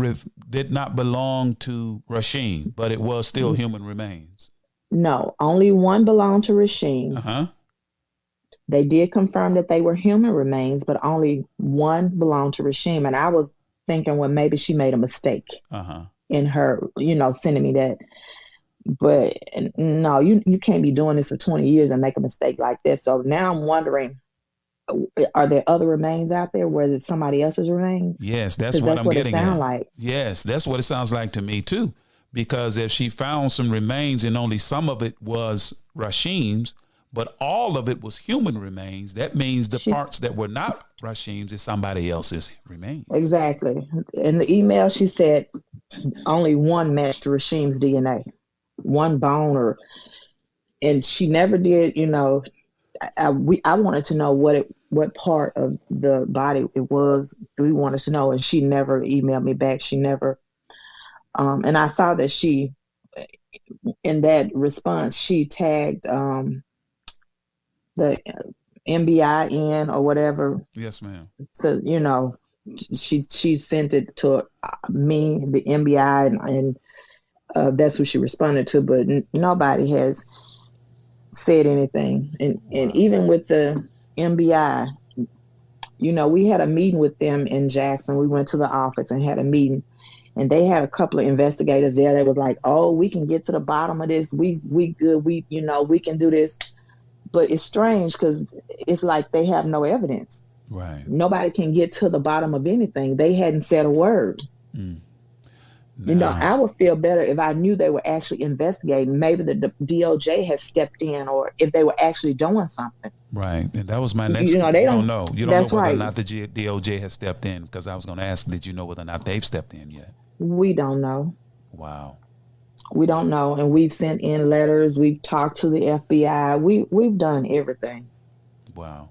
belong to Rasheem, but it was still human remains. No, only one belonged to Rasheem. They did confirm that they were human remains, but only one belonged to Rasheem. And I was thinking, well, maybe she made a mistake in her, sending me that. But no, you can't be doing this for 20 years and make a mistake like this. So now I'm wondering, are there other remains out there where it's somebody else's remains? Yes, that's what I'm getting at. Like. Yes, that's what it sounds like to me too. Because if she found some remains and only some of it was Rasheem's, but all of it was human remains, that means the parts that were not Rasheem's is somebody else's remains. Exactly. In the email, she said only one matched Rasheem's DNA. One bone, and she never did. I wanted to know what part of the body it was. We wanted to know, and she never emailed me back. She never. And I saw that she, in that response, she tagged the MBIN or whatever. Yes, ma'am. So she sent it to me, the MBI, and that's who she responded to, but nobody has said anything. And even with the MBI, we had a meeting with them in Jackson. We went to the office and had a meeting, and they had a couple of investigators there. They was like, "Oh, we can get to the bottom of this. We good. We can do this." But it's strange because it's like they have no evidence. Right. Nobody can get to the bottom of anything. They hadn't said a word. No. I would feel better if I knew they were actually investigating. Maybe the DOJ has stepped in, or if they were actually doing something. Right. And that was my next. They don't know. You don't know whether or not the DOJ has stepped in, because I was going to ask, did you know whether or not they've stepped in yet? We don't know. Wow. We don't know. And we've sent in letters. We've talked to the FBI. We've done everything. Wow.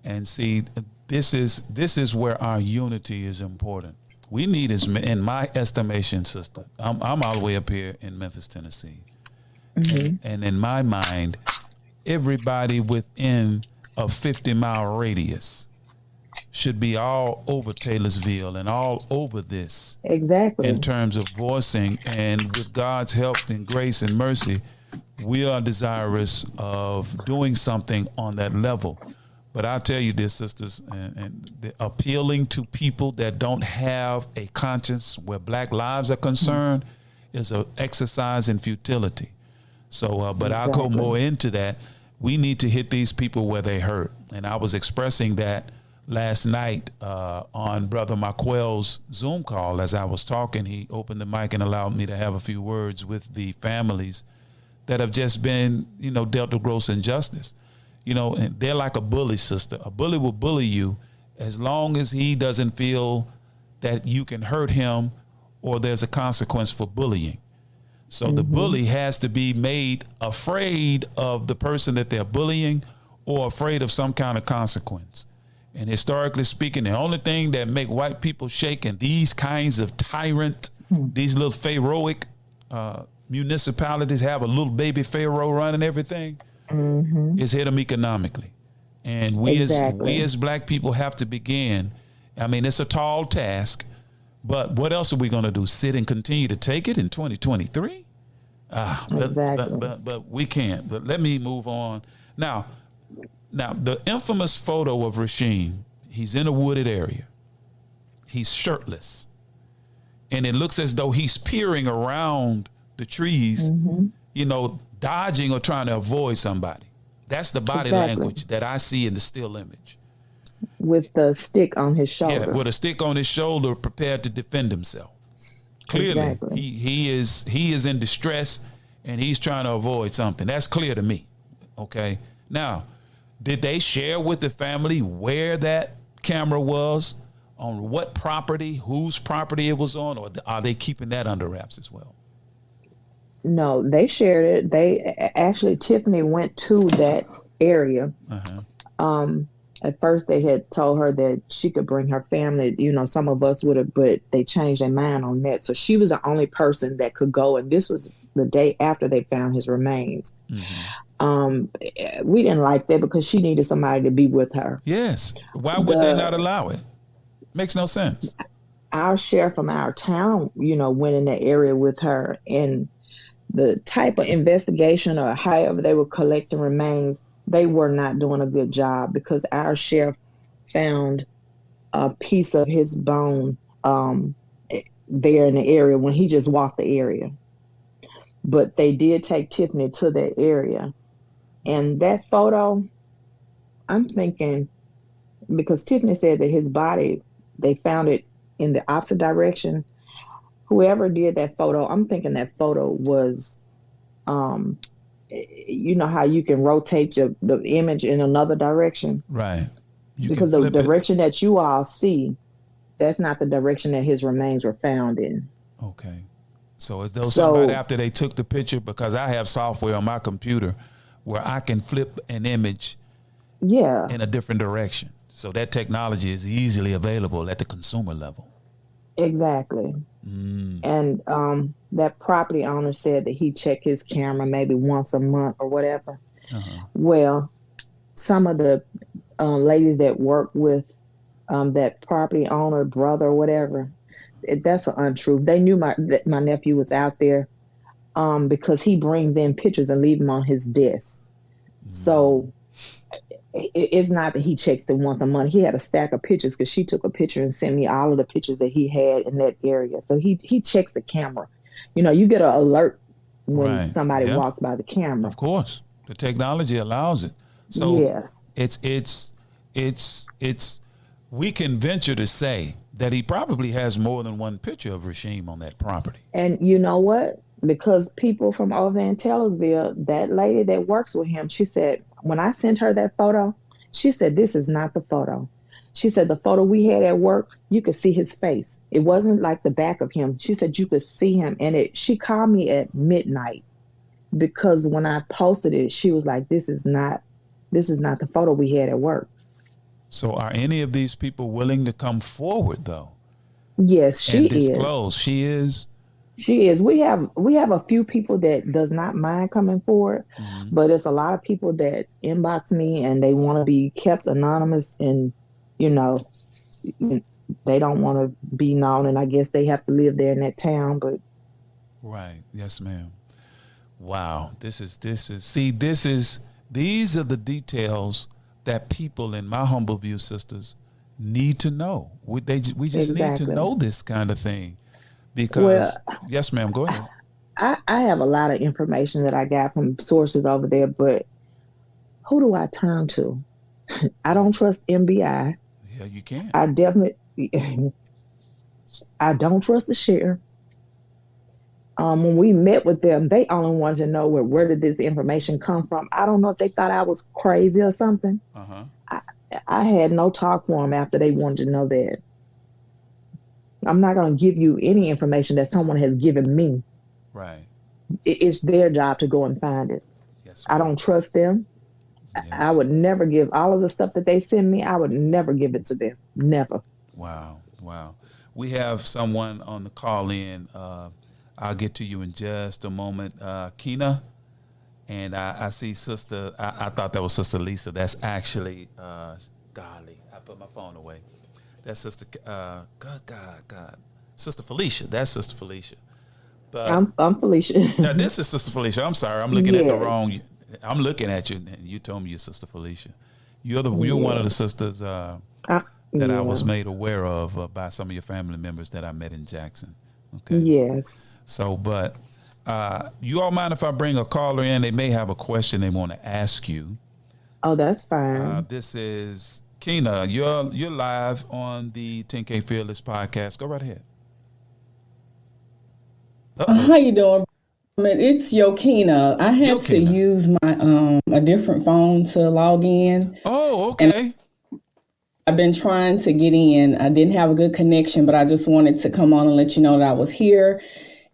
And see, this is where our unity is important. We need, in my estimation, sister, I'm all the way up here in Memphis, Tennessee. And in my mind, everybody within a 50-mile radius should be all over Taylorsville and all over this. Exactly. In terms of voicing, and with God's help and grace and mercy, we are desirous of doing something on that level. But I'll tell you this, sisters, and appealing to people that don't have a conscience where Black lives are concerned is an exercise in futility. So, but I'll go more into that. We need to hit these people where they hurt. And I was expressing that last night on Brother Marquell's Zoom call. As I was talking, he opened the mic and allowed me to have a few words with the families that have just been, dealt a gross injustice. And they're like a bully, sister. A bully will bully you as long as he doesn't feel that you can hurt him or there's a consequence for bullying. So the bully has to be made afraid of the person that they're bullying or afraid of some kind of consequence. And historically speaking, the only thing that make white people shake and these kinds of tyrant, these little pharaohic municipalities have a little baby pharaoh running everything, is hit them economically. And we as Black people have to begin. I mean, it's a tall task, but what else are we going to do? Sit and continue to take it in 2023? But we can't. But let me move on. Now, the infamous photo of Rasheem, he's in a wooded area. He's shirtless. And it looks as though he's peering around the trees, dodging or trying to avoid somebody. That's the body language that I see in the still image. With the stick on his shoulder. Yeah, with a stick on his shoulder, prepared to defend himself. Clearly, he is in distress, and he's trying to avoid something. That's clear to me. Okay. Now, did they share with the family where that camera was, on what property, whose property it was on, or are they keeping that under wraps as well? No, they shared it. Tiffany went to that area. At first they had told her that she could bring her family, some of us would have, but they changed their mind on that. So she was the only person that could go. And this was the day after they found his remains. We didn't like that because she needed somebody to be with her. Yes. Why would they not allow it? Makes no sense. Our sheriff from our town, went in the area with her, and the type of investigation or however they were collecting remains, they were not doing a good job, because our sheriff found a piece of his bone there in the area when he just walked the area. But they did take Tiffany to that area. And that photo, I'm thinking, because Tiffany said that his body, they found it in the opposite direction. Whoever did that photo, I'm thinking that photo was, you know how you can rotate the image in another direction? Right. Because the direction that you all see, that's not the direction that his remains were found in. Okay. So as though somebody, after they took the picture, because I have software on my computer where I can flip an image in a different direction. So that technology is easily available at the consumer level. Exactly. And that property owner said that he checked his camera maybe once a month or whatever. Well, some of the ladies that work with that property owner, brother or whatever, that's an untruth. They knew that my nephew was out there because he brings in pictures and leave them on his desk. So it's not that he checks it once a month. He had a stack of pictures because she took a picture and sent me all of the pictures that he had in that area. So he checks the camera. You get an alert when somebody walks by the camera. Of course, the technology allows it. So yes, it's we can venture to say that he probably has more than one picture of Rasheem on that property. And you know what? Because people from over in Taylorsville, that lady that works with him, she said, when I sent her that photo, she said, this is not the photo. She said, the photo we had at work, you could see his face. It wasn't like the back of him. She said, you could see him. And she called me at midnight because when I posted it, she was like, this is not the photo we had at work. So are any of these people willing to come forward though? Yes, she is. Disclose. She is. She is. We have a few people that does not mind coming forward, but it's a lot of people that inbox me and they want to be kept anonymous, and they don't want to be known, and I guess they have to live there in that town. But right, yes, ma'am. Wow, these are the details that people, in my humble view, sisters, need to know. We just need to know this kind of thing. Because, yes, ma'am, go ahead. I have a lot of information that I got from sources over there, but who do I turn to? I don't trust MBI. Yeah, you can. I don't trust the sheriff. When we met with them, they only wanted to know where did this information come from. I don't know if they thought I was crazy or something. I had no talk for them after they wanted to know that. I'm not going to give you any information that someone has given me. Right. It's their job to go and find it. Yes, I don't trust them. Yes. I would never give all of the stuff that they send me. I would never give it to them. Never. Wow. We have someone on the call in. I'll get to you in just a moment. Kina. And I see Sister, I thought that was Sister Lisa. That's actually, golly, I put my phone away. That's Sister, God. Sister Felicia. That's Sister Felicia. But I'm Felicia. Now, this is Sister Felicia. I'm sorry. I'm looking at the wrong. I'm looking at you, and you told me you're Sister Felicia. You're one of the sisters that I was made aware of by some of your family members that I met in Jackson. Okay. Yes. So, but you all mind if I bring a caller in? They may have a question they want to ask you. Oh, that's fine. This is Kina. You're live on the 10K Fearless podcast. Go right ahead. How you doing? It's Yokina. I had to use my a different phone to log in. Oh, okay. I've been trying to get in. I didn't have a good connection, but I just wanted to come on and let you know that I was here.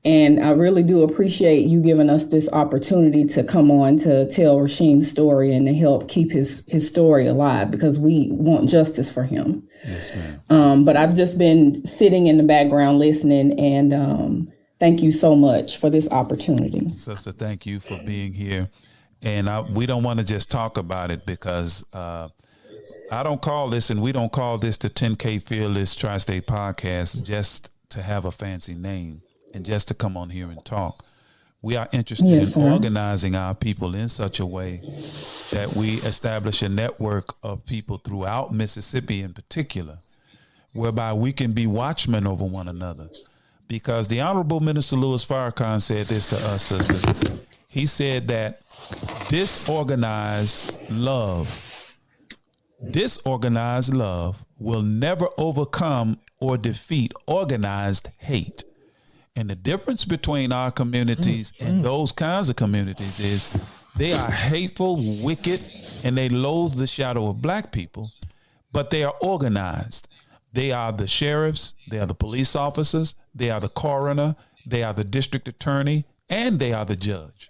And I really do appreciate you giving us this opportunity to come on to tell Rasheem's story and to help keep his story alive, because we want justice for him. Yes, ma'am. But I've just been sitting in the background listening, and thank you so much for this opportunity. Sister, thank you for being here. And we don't want to just talk about it, because I don't call this, and we don't call this the 10K Fearless Tri-State Podcast just to have a fancy name and just to come on here and talk. We are interested in organizing our people in such a way that we establish a network of people throughout Mississippi in particular, whereby we can be watchmen over one another. Because the Honorable Minister Louis Farrakhan said this to us, sisters. He said that disorganized love will never overcome or defeat organized hate. And the difference between our communities and those kinds of communities is they are hateful, wicked, and they loathe the shadow of black people, but they are organized. They are the sheriffs, they are the police officers, they are the coroner, they are the district attorney, and they are the judge.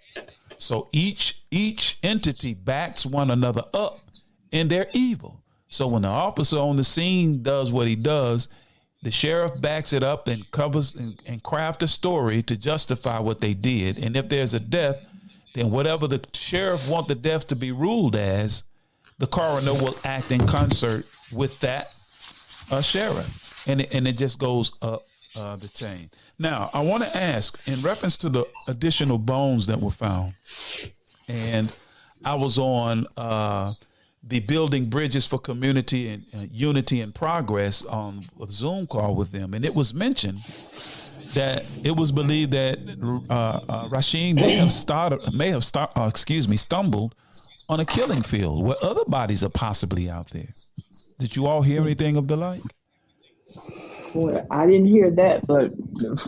So each entity backs one another up in their evil. So when the officer on the scene does what he does, the sheriff backs it up and covers and craft a story to justify what they did. And if there's a death, then whatever the sheriff wants the death to be ruled as, the coroner will act in concert with that sheriff. And it just goes up the chain. Now, I want to ask, in reference to the additional bones that were found, and I was on the Building Bridges for Community and Unity and Progress on a Zoom call with them, and it was mentioned that it was believed that Rasheem may have stumbled on a killing field where other bodies are possibly out there. Did you all hear anything of the like? Well, I didn't hear that, but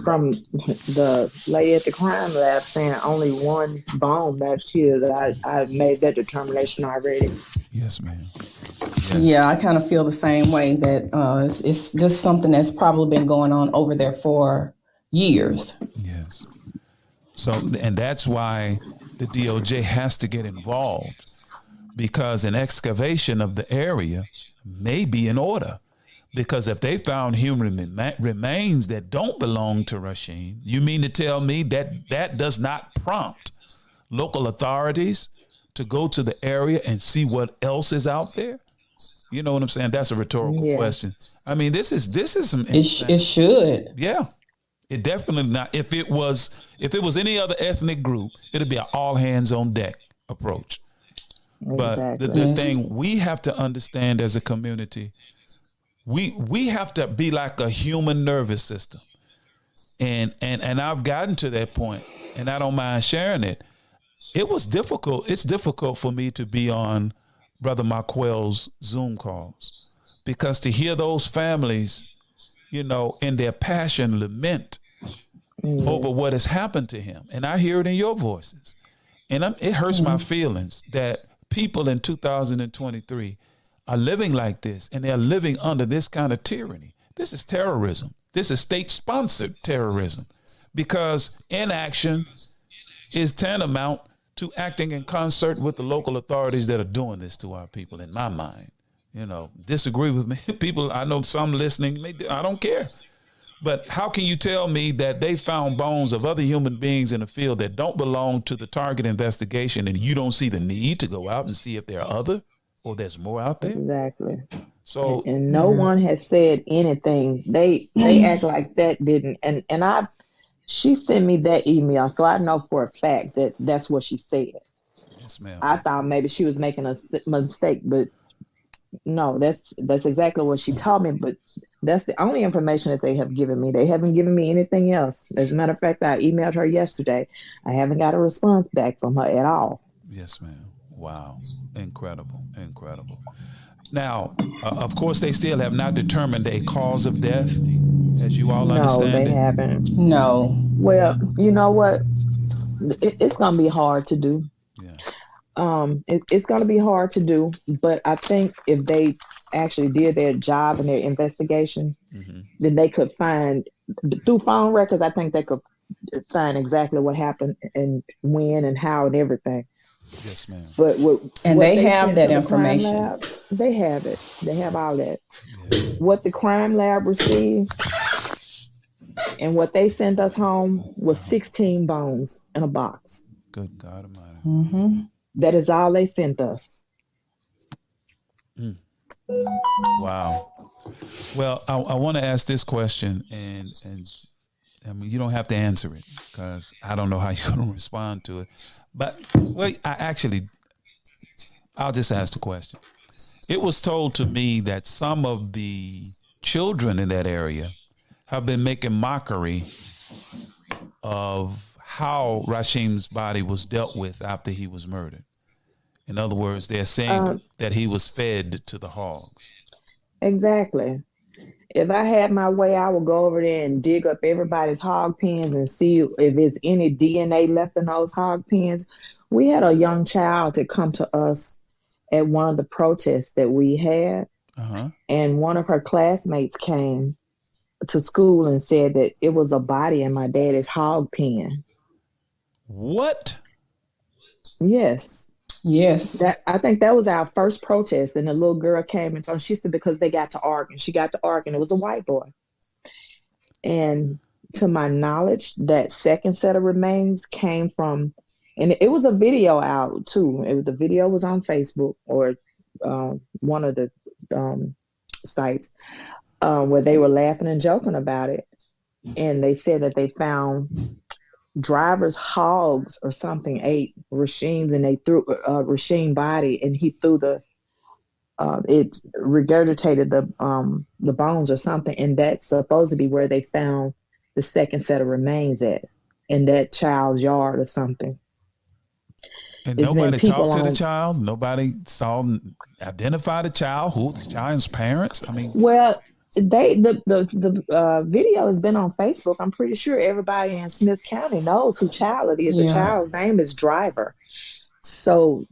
from the lady at the crime lab saying only one bone matched his, I made that determination already. Yes, ma'am. Yes. Yeah, I kind of feel the same way, that it's just something that's probably been going on over there for years. Yes. So, and that's why the DOJ has to get involved, because an excavation of the area may be in order. Because if they found human remains that don't belong to Rasheem, you mean to tell me that that does not prompt local authorities to go to the area and see what else is out there? You know what I'm saying? That's a rhetorical question. I mean, this is some. It should. Yeah, it definitely not. If it was any other ethnic group, it'd be an all hands on deck approach. But the thing we have to understand as a community, we have to be like a human nervous system. And I've gotten to that point, and I don't mind sharing it. It was difficult. It's difficult for me to be on Brother Marquell's Zoom calls, because to hear those families, you know, in their passion lament over what has happened to him. And I hear it in your voices. And it hurts my feelings that people in 2023 are living like this, and they're living under this kind of tyranny. This is terrorism. This is state-sponsored terrorism, because inaction is tantamount to acting in concert with the local authorities that are doing this to our people, in my mind. You know, disagree with me. People, I know some listening, I don't care. But how can you tell me that they found bones of other human beings in a field that don't belong to the target investigation, and you don't see the need to go out and see if there are other, or there's more out there? Exactly. So, and no one has said anything. They act like that didn't. And she sent me that email, so I know for a fact that that's what she said. Yes, ma'am. I thought maybe she was making a mistake, but no, that's exactly what she told me. But that's the only information that they have given me. They haven't given me anything else. As a matter of fact, I emailed her yesterday. I haven't got a response back from her at all. Yes, ma'am. Wow. Incredible. Now, of course, they still have not determined a cause of death, as you all understand. No, they haven't. No. Well, you know what? It's going to be hard to do. Yeah. It's going to be hard to do, but I think if they actually did their job and their investigation, then they could find through phone records. I think they could find exactly what happened and when and how and everything. Yes, ma'am. But and what they have sent that to the crime information. lab, they have it. They have all that. What the crime lab received and what they sent us home was 16 bones in a box. Good God Almighty. That is all they sent us. Wow. Well, I want to ask this question, and I mean, you don't have to answer it because I don't know how you're going to respond to it. But I'll just ask the question. It was told to me that some of the children in that area have been making mockery of how Rasheem's body was dealt with after he was murdered. In other words, they're saying that he was fed to the hogs. Exactly. If I had my way, I would go over there and dig up everybody's hog pens and see if there's any DNA left in those hog pens. We had a young child that come to us at one of the protests that we had, and one of her classmates came to school and said that it was a body in my daddy's hog pen. What? Yes. I think that was our first protest, and the little girl came and told. She said because they got to arguing. She got to arguing. It was a white boy, and to my knowledge, that second set of remains came from, and it was a video out too. The video was on Facebook or one of the sites where they were laughing and joking about it, and they said that they found driver's hogs or something ate Rasheem's, and they threw Rasheem body, and he threw it regurgitated the bones or something, and that's supposed to be where they found the second set of remains at, in that child's yard or something. And nobody talked to the child. Nobody identified the child. Who the child's parents? I mean, well, the video has been on Facebook. I'm pretty sure everybody in Smith County knows who child it is. The child's name is Driver. So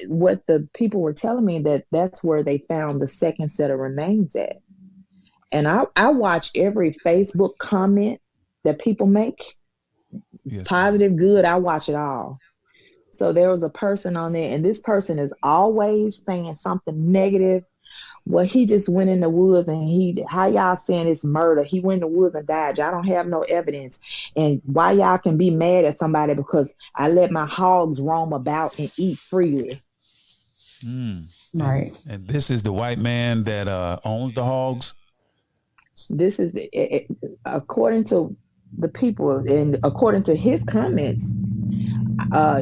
what the people were telling me, that's where they found the second set of remains at. And I watch every Facebook comment that people make. Yes, positive, good. I watch it all. So there was a person on there, and this person is always saying something negative. Well, he just went in the woods, and how y'all saying it's murder? He went in the woods and died. Y'all don't have no evidence. And why y'all can be mad at somebody because I let my hogs roam about and eat freely. Right. And this is the white man that owns the hogs? This is, according to the people and according to his comments,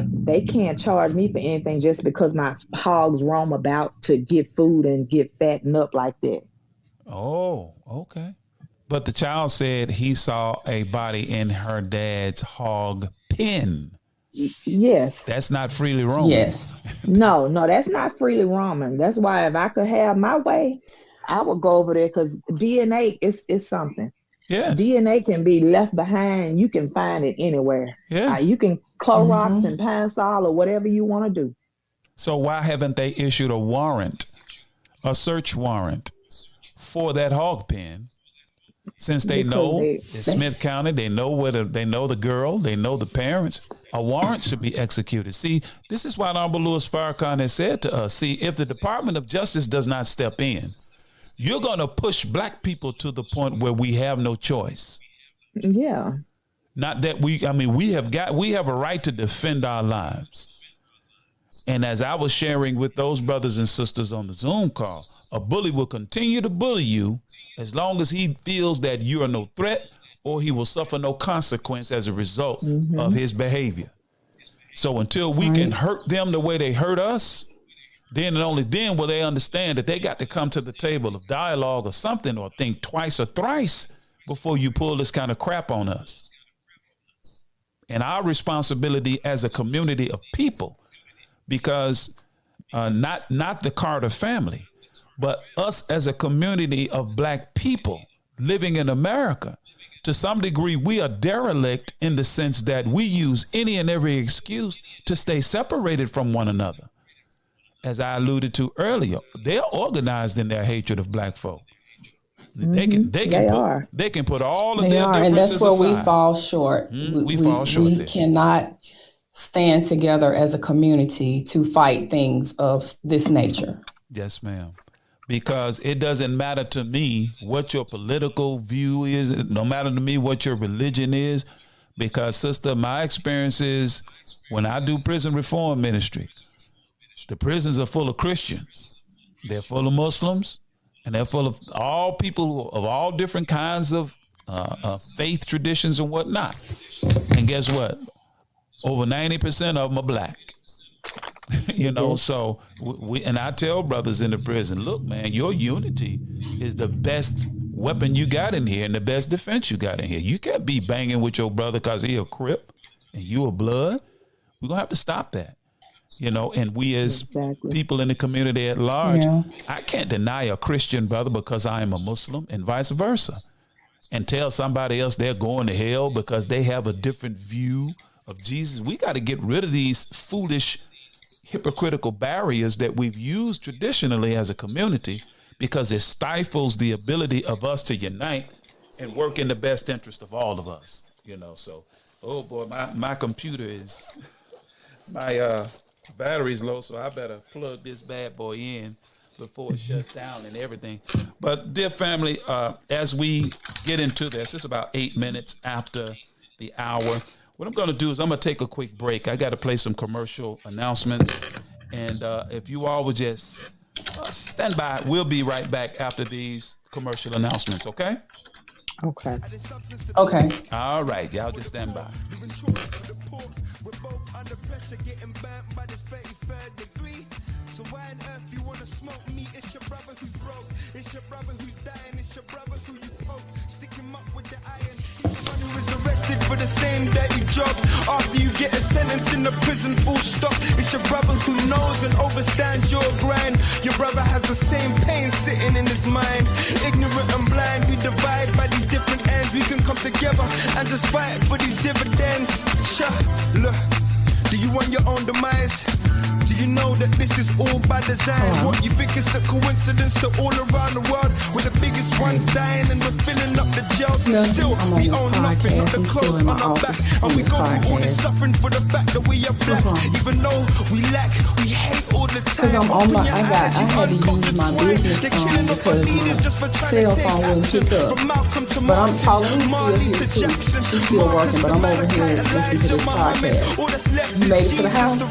they can't charge me for anything just because my hogs roam about to get food and get fattened up like that. Oh, okay. But the child said he saw a body in her dad's hog pen. Yes. That's not freely roaming. Yes. No, that's not freely roaming. That's why if I could have my way, I would go over there because DNA is something. Yes. DNA can be left behind. You can find it anywhere. Yes. You can Clorox and Pine Sol or whatever you want to do. So why haven't they issued a warrant, a search warrant for that hog pen? Since they know it's Smith County, they know they know the girl, they know the parents. A warrant should be executed. See, this is what Honorable Louis Farrakhan has said to us. See, if the Department of Justice does not step in, you're going to push black people to the point where we have no choice. Yeah. Not that we have a right to defend our lives. And as I was sharing with those brothers and sisters on the Zoom call, a bully will continue to bully you as long as he feels that you are no threat or he will suffer no consequence as a result of his behavior. So until we can hurt them the way they hurt us, then and only then will they understand that they got to come to the table of dialogue or something, or think twice or thrice before you pull this kind of crap on us. And our responsibility as a community of people, because not the Carter family, but us as a community of black people living in America, to some degree, we are derelict in the sense that we use any and every excuse to stay separated from one another. As I alluded to earlier, they're organized in their hatred of black folk. They can put all of their differences aside. And that's where we fall short. We fall short. We cannot stand together as a community to fight things of this nature. Yes, ma'am. Because it doesn't matter to me what your political view is, no matter to me what your religion is, because, sister, my experience is when I do prison reform ministry, the prisons are full of Christians. They're full of Muslims, and they're full of all people of all different kinds of faith traditions and whatnot. And guess what? Over 90% of them are black. So and I tell brothers in the prison, look, man, your unity is the best weapon you got in here and the best defense you got in here. You can't be banging with your brother because he a Crip and you a Blood. We're going to have to stop that. And we as people in the community at large, I can't deny a Christian brother because I am a Muslim and vice versa, and tell somebody else they're going to hell because they have a different view of Jesus. We got to get rid of these foolish, hypocritical barriers that we've used traditionally as a community, because it stifles the ability of us to unite and work in the best interest of all of us. So, oh boy, my computer is, my battery's low, so I better plug this bad boy in before it shuts down and everything. But dear family, as we get into this, it's about 8 minutes after the hour. What I'm going to do is I'm going to take a quick break. I got to play some commercial announcements. And if you all would just stand by, we'll be right back after these commercial announcements, okay? Okay. Okay. All right. Y'all just stand by. So why on earth you wanna smoke me? It's your brother who's broke. It's your brother who's dying. It's your brother who you poke. Stick him up with the iron. Someone who is arrested for the same dirty job. After you get a sentence in the prison, full stop. It's your brother who knows and overstands your grind. Your brother has the same pain sitting in his mind. Ignorant and blind, we divide by these different ends. We can come together and just fight for these dividends. Look, do you want your own demise? Do you know that this is all by design? What you think is a coincidence to all around the world? We're the biggest ones dying and we're filling up the jails. But still, we own nothing, not the clothes on our back. And we go through all this suffering for the fact that we are black. Even though we lack, we hate all the time. I had to use my business phone because my cell phone wouldn't pick up. But I'm Pauline's still here too. She's still working, but I'm over here listening to this podcast. You made it to the house? Look,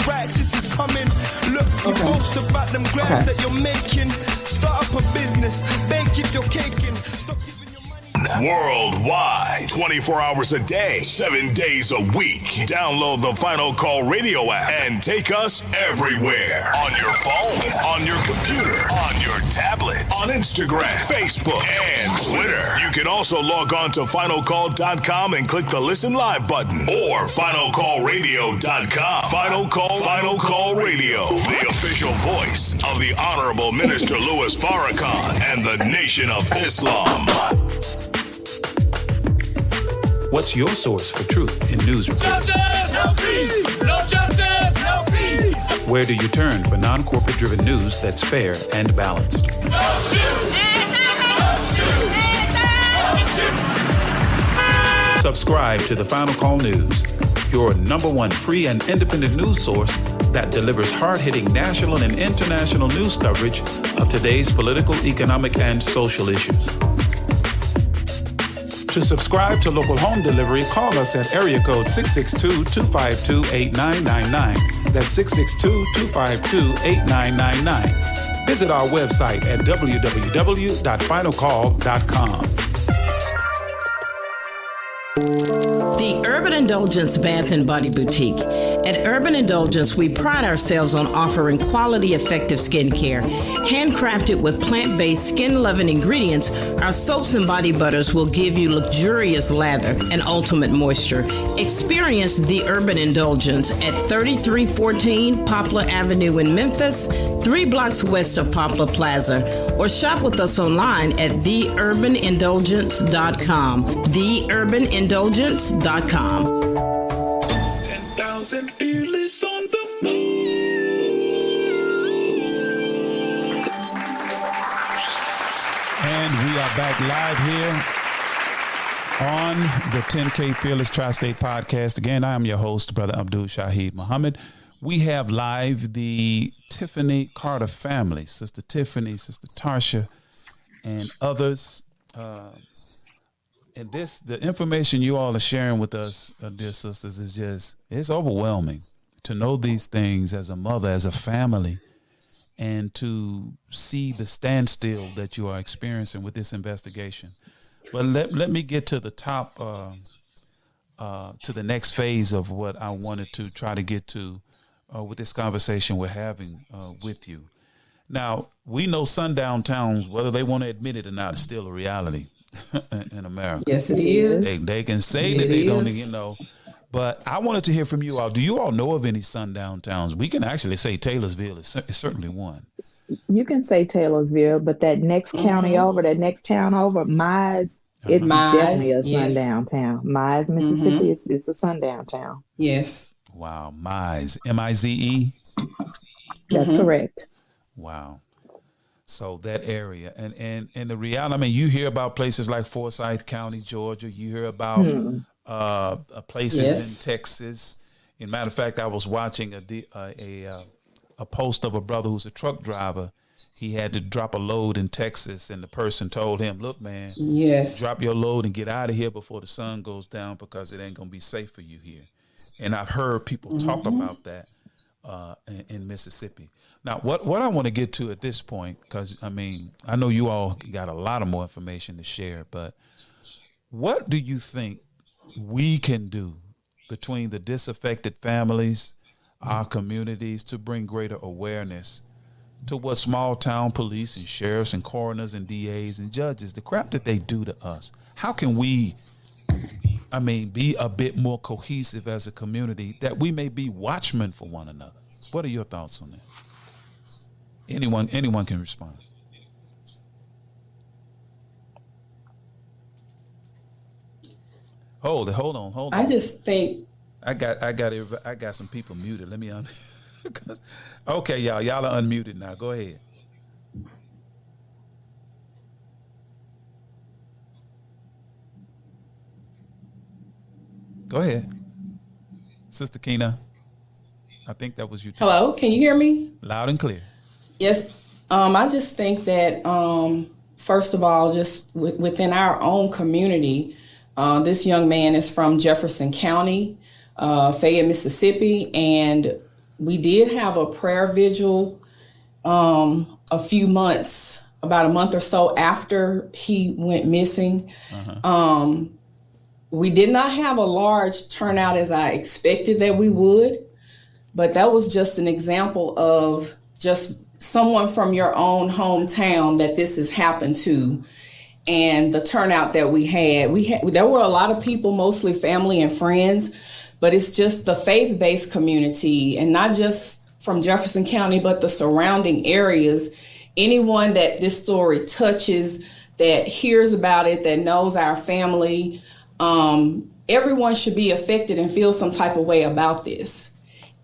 you boast about them grams that you're making. Start up a business, bake if you're caking. Stop giving your money. Worldwide, 24 hours a day, 7 days a week. Download the Final Call radio app and take us everywhere. On your phone, on your computer, on your tablet, on Instagram, Facebook, and Twitter. You can also log on to finalcall.com and click the Listen Live button, or finalcallradio.com. Final Call Radio, the official voice of the Honorable Minister Louis Farrakhan and the Nation of Islam. What's your source for truth in news reports? Justice, no peace. No justice, no peace. Where do you turn for non-corporate driven news that's fair and balanced? Don't shoot. Don't shoot. Don't shoot. Subscribe to the Final Call News, your #1 free and independent news source that delivers hard-hitting national and international news coverage of today's political, economic, and social issues. To subscribe to local home delivery, call us at area code 662-252-8999. That's 662-252-8999. Visit our website at www.finalcall.com. The Urban Indulgence Bath and Body Boutique At Urban Indulgence, we pride ourselves on offering quality, effective skincare. Handcrafted with plant-based, skin-loving ingredients, our soaps and body butters will give you luxurious lather and ultimate moisture. Experience the Urban Indulgence at 3314 Poplar Avenue in Memphis, 3 blocks west of Poplar Plaza, or shop with us online at theurbanindulgence.com. Theurbanindulgence.com. 10,000 fearless on the move. And we are back live here on the 10K Fearless Tri-State Podcast. Again, I am your host, Brother Abdul Shaheed Muhammad. We have live the Tiffany Carter family, Sister Tiffany, Sister Tarsha, and others. And the information you all are sharing with us, dear sisters, is it's overwhelming to know these things as a mother, as a family, and to see the standstill that you are experiencing with this investigation. But let me get to the top, to the next phase of what I wanted to try to get to with this conversation we're having with you. Now, we know sundown towns, whether they want to admit it or not, is still a reality in America. Yes, it is. They can say that they don't, but I wanted to hear from you all. Do you all know of any sundown towns? We can actually say Taylorsville is certainly one. You can say Taylorsville, but that next county over, that next town over, Mize, it's definitely a sundown town. Mize, Mississippi, is a sundown town. Yes. Wow, Mize, M-I-Z-E? That's correct. Wow. So that area and the reality, you hear about places like Forsyth County, Georgia. You hear about places in Texas. As a matter of fact, I was watching a post of a brother who's a truck driver. He had to drop a load in Texas, and the person told him, "Look, man, drop your load and get out of here before the sun goes down because it ain't gonna be safe for you here." And I've heard people talk about that in Mississippi. Now, what I want to get to at this point, because, I know you all got a lot of more information to share, but what do you think we can do between the disaffected families, our communities, to bring greater awareness to what small town police and sheriffs and coroners and DAs and judges, the crap that they do to us? How can we, be a bit more cohesive as a community, that we may be watchmen for one another? What are your thoughts on that? Anyone can respond. Hold on. I just think I got some people muted. Let me okay, y'all are unmuted now. Go ahead. Go ahead, Sister Keena. I think that was you. Hello, can you hear me? Loud and clear. Yes. I just think that, first of all, just within our own community, this young man is from Jefferson County, Fayette, Mississippi, and we did have a prayer vigil a few months, about a month or so after he went missing. We did not have a large turnout as I expected that we would, but that was just an example of just someone from your own hometown that this has happened to, and the turnout that we had. There were a lot of people, mostly family and friends, but it's just the faith-based community, and not just from Jefferson County, but the surrounding areas. Anyone that this story touches, that hears about it, that knows our family, everyone should be affected and feel some type of way about this.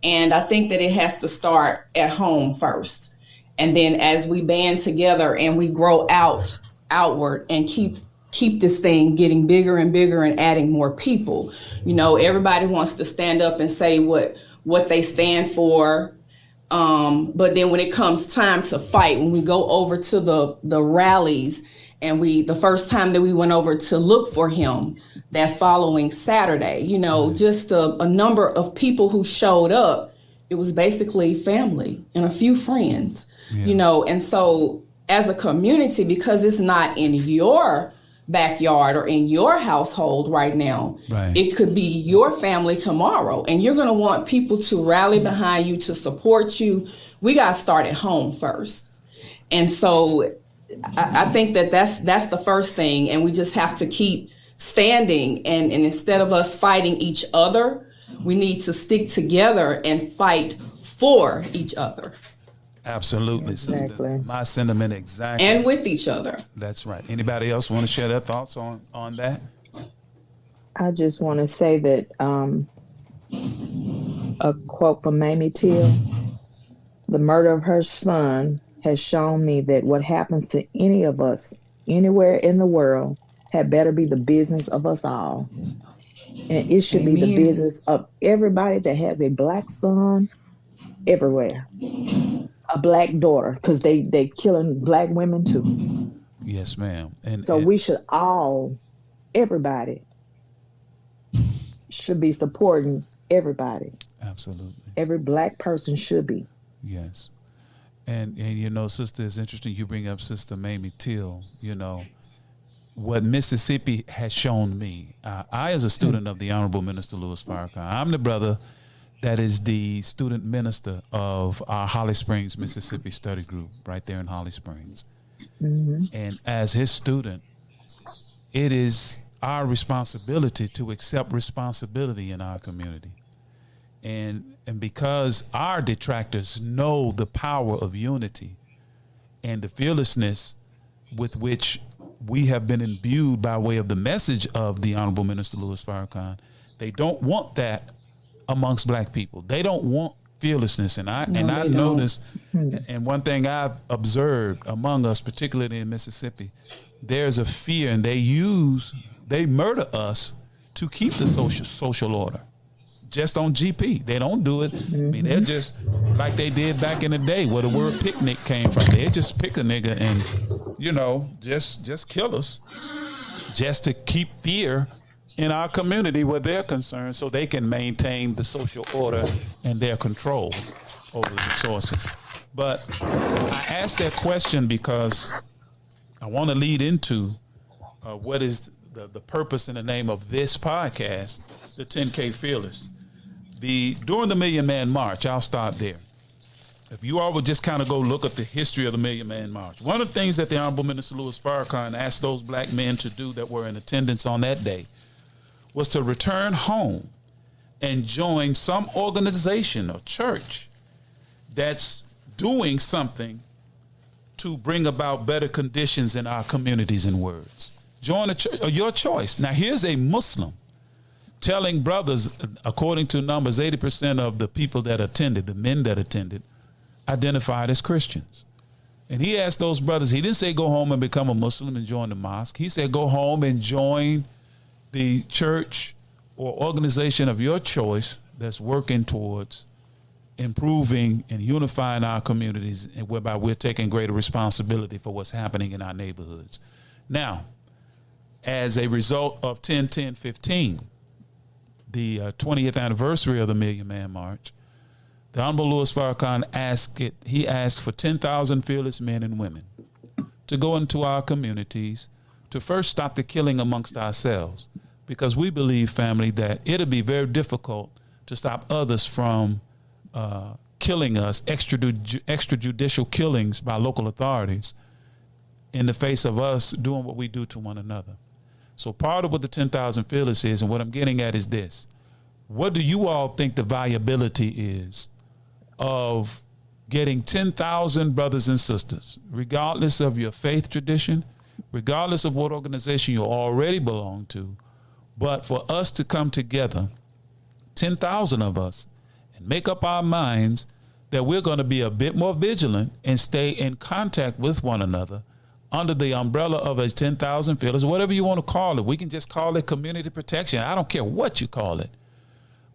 And I think that it has to start at home first. And then as we band together and we grow outward and keep this thing getting bigger and bigger and adding more people. Everybody wants to stand up and say what they stand for. But then when it comes time to fight, when we go over to the rallies, and the first time that we went over to look for him that following Saturday, just a number of people who showed up, it was basically family and a few friends, and so as a community, because it's not in your backyard or in your household right now. Right. It could be your family tomorrow, and you're going to want people to rally behind you, to support you. We got to start at home first. And so I think that's the first thing, and we just have to keep standing, and instead of us fighting each other, we need to stick together and fight for each other. Absolutely, Exactly. sister. My sentiment exactly. And with each other. That's right. Anybody else want to share their thoughts on that? I just want to say that a quote from Mamie Till: "The murder of her son has shown me that what happens to any of us anywhere in the world had better be the business of us all. And it should be the business of everybody that has a black son everywhere. A black daughter, because they killing black women too. Yes, ma'am. So we should everybody should be supporting everybody. Absolutely. Every black person should be. Yes. And you know, sister, it's interesting you bring up Sister Mamie Till. You know, what Mississippi has shown me. I, as a student of the Honorable Minister Louis Farrakhan, I'm the brother that is the student minister of our Holly Springs, Mississippi study group right there in Holly Springs. Mm-hmm. And as his student, it is our responsibility to accept responsibility in our community. And because our detractors know the power of unity and the fearlessness with which we have been imbued by way of the message of the Honorable Minister Louis Farrakhan, they don't want that amongst black people. They don't want fearlessness. And I noticed, and one thing I've observed among us, particularly in Mississippi, there's a fear, and they murder us to keep the social order. Just on GP. They don't do it. I mean, they're just like they did back in the day where the word picnic came from. They just pick a nigga and, you know, just kill us just to keep fear in our community where they're concerned, so they can maintain the social order and their control over the resources. But I asked that question because I want to lead into what is the purpose and the name of this podcast, the 10K Fearless. During the Million Man March, I'll start there. If you all would just kind of go look at the history of the Million Man March, one of the things that the Honorable Minister Louis Farrakhan asked those black men to do that were in attendance on that day was to return home and join some organization or church that's doing something to bring about better conditions in our communities and words. Join a church, your choice. Now, here's a Muslim telling brothers, according to numbers, 80% of the people that attended, the men that attended, identified as Christians. And he asked those brothers, he didn't say go home and become a Muslim and join the mosque. He said go home and join the church or organization of your choice that's working towards improving and unifying our communities, and whereby we're taking greater responsibility for what's happening in our neighborhoods. Now, as a result of 10-10-15, the 20th anniversary of the Million Man March, the Honorable Louis Farrakhan asked for 10,000 fearless men and women to go into our communities to first stop the killing amongst ourselves, because we believe, family, that it'll be very difficult to stop others from killing us, extrajudicial killings by local authorities in the face of us doing what we do to one another. So part of what the 10,000 Fearless is, and what I'm getting at is this: what do you all think the viability is of getting 10,000 brothers and sisters, regardless of your faith tradition, regardless of what organization you already belong to, but for us to come together, 10,000 of us, and make up our minds that we're going to be a bit more vigilant and stay in contact with one another under the umbrella of a 10,000 Fearless, whatever you want to call it. We can just call it community protection. I don't care what you call it.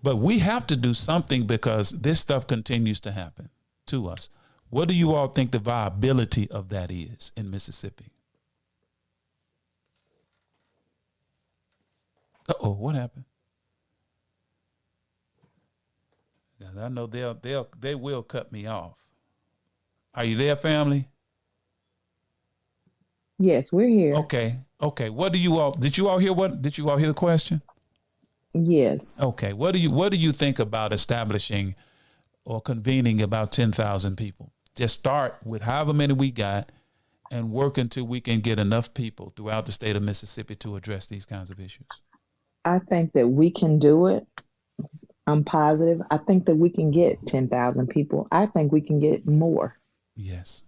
But we have to do something, because this stuff continues to happen to us. What do you all think the viability of that is in Mississippi? Uh-oh, what happened? I know they will cut me off. Are you there, family? Yes, we're here. Okay. What do you all, did you all hear the question? Yes. Okay. What do you think about establishing or convening about 10,000 people? Just start with however many we got and work until we can get enough people throughout the state of Mississippi to address these kinds of issues. I think that we can do it. I'm positive. I think that we can get 10,000 people. I think we can get more. Yes,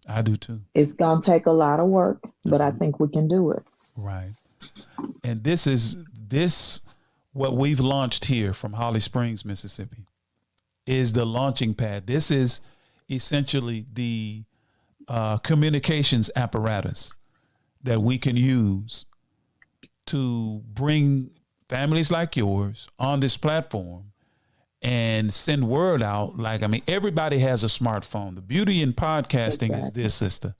I do too. It's going to take a lot of work, but I think we can do it. Right. And this what we've launched here from Holly Springs, Mississippi, is the launching pad. This is essentially the communications apparatus that we can use to bring families like yours on this platform and send word out. Like, I mean, everybody has a smartphone. The beauty in podcasting is this, sister.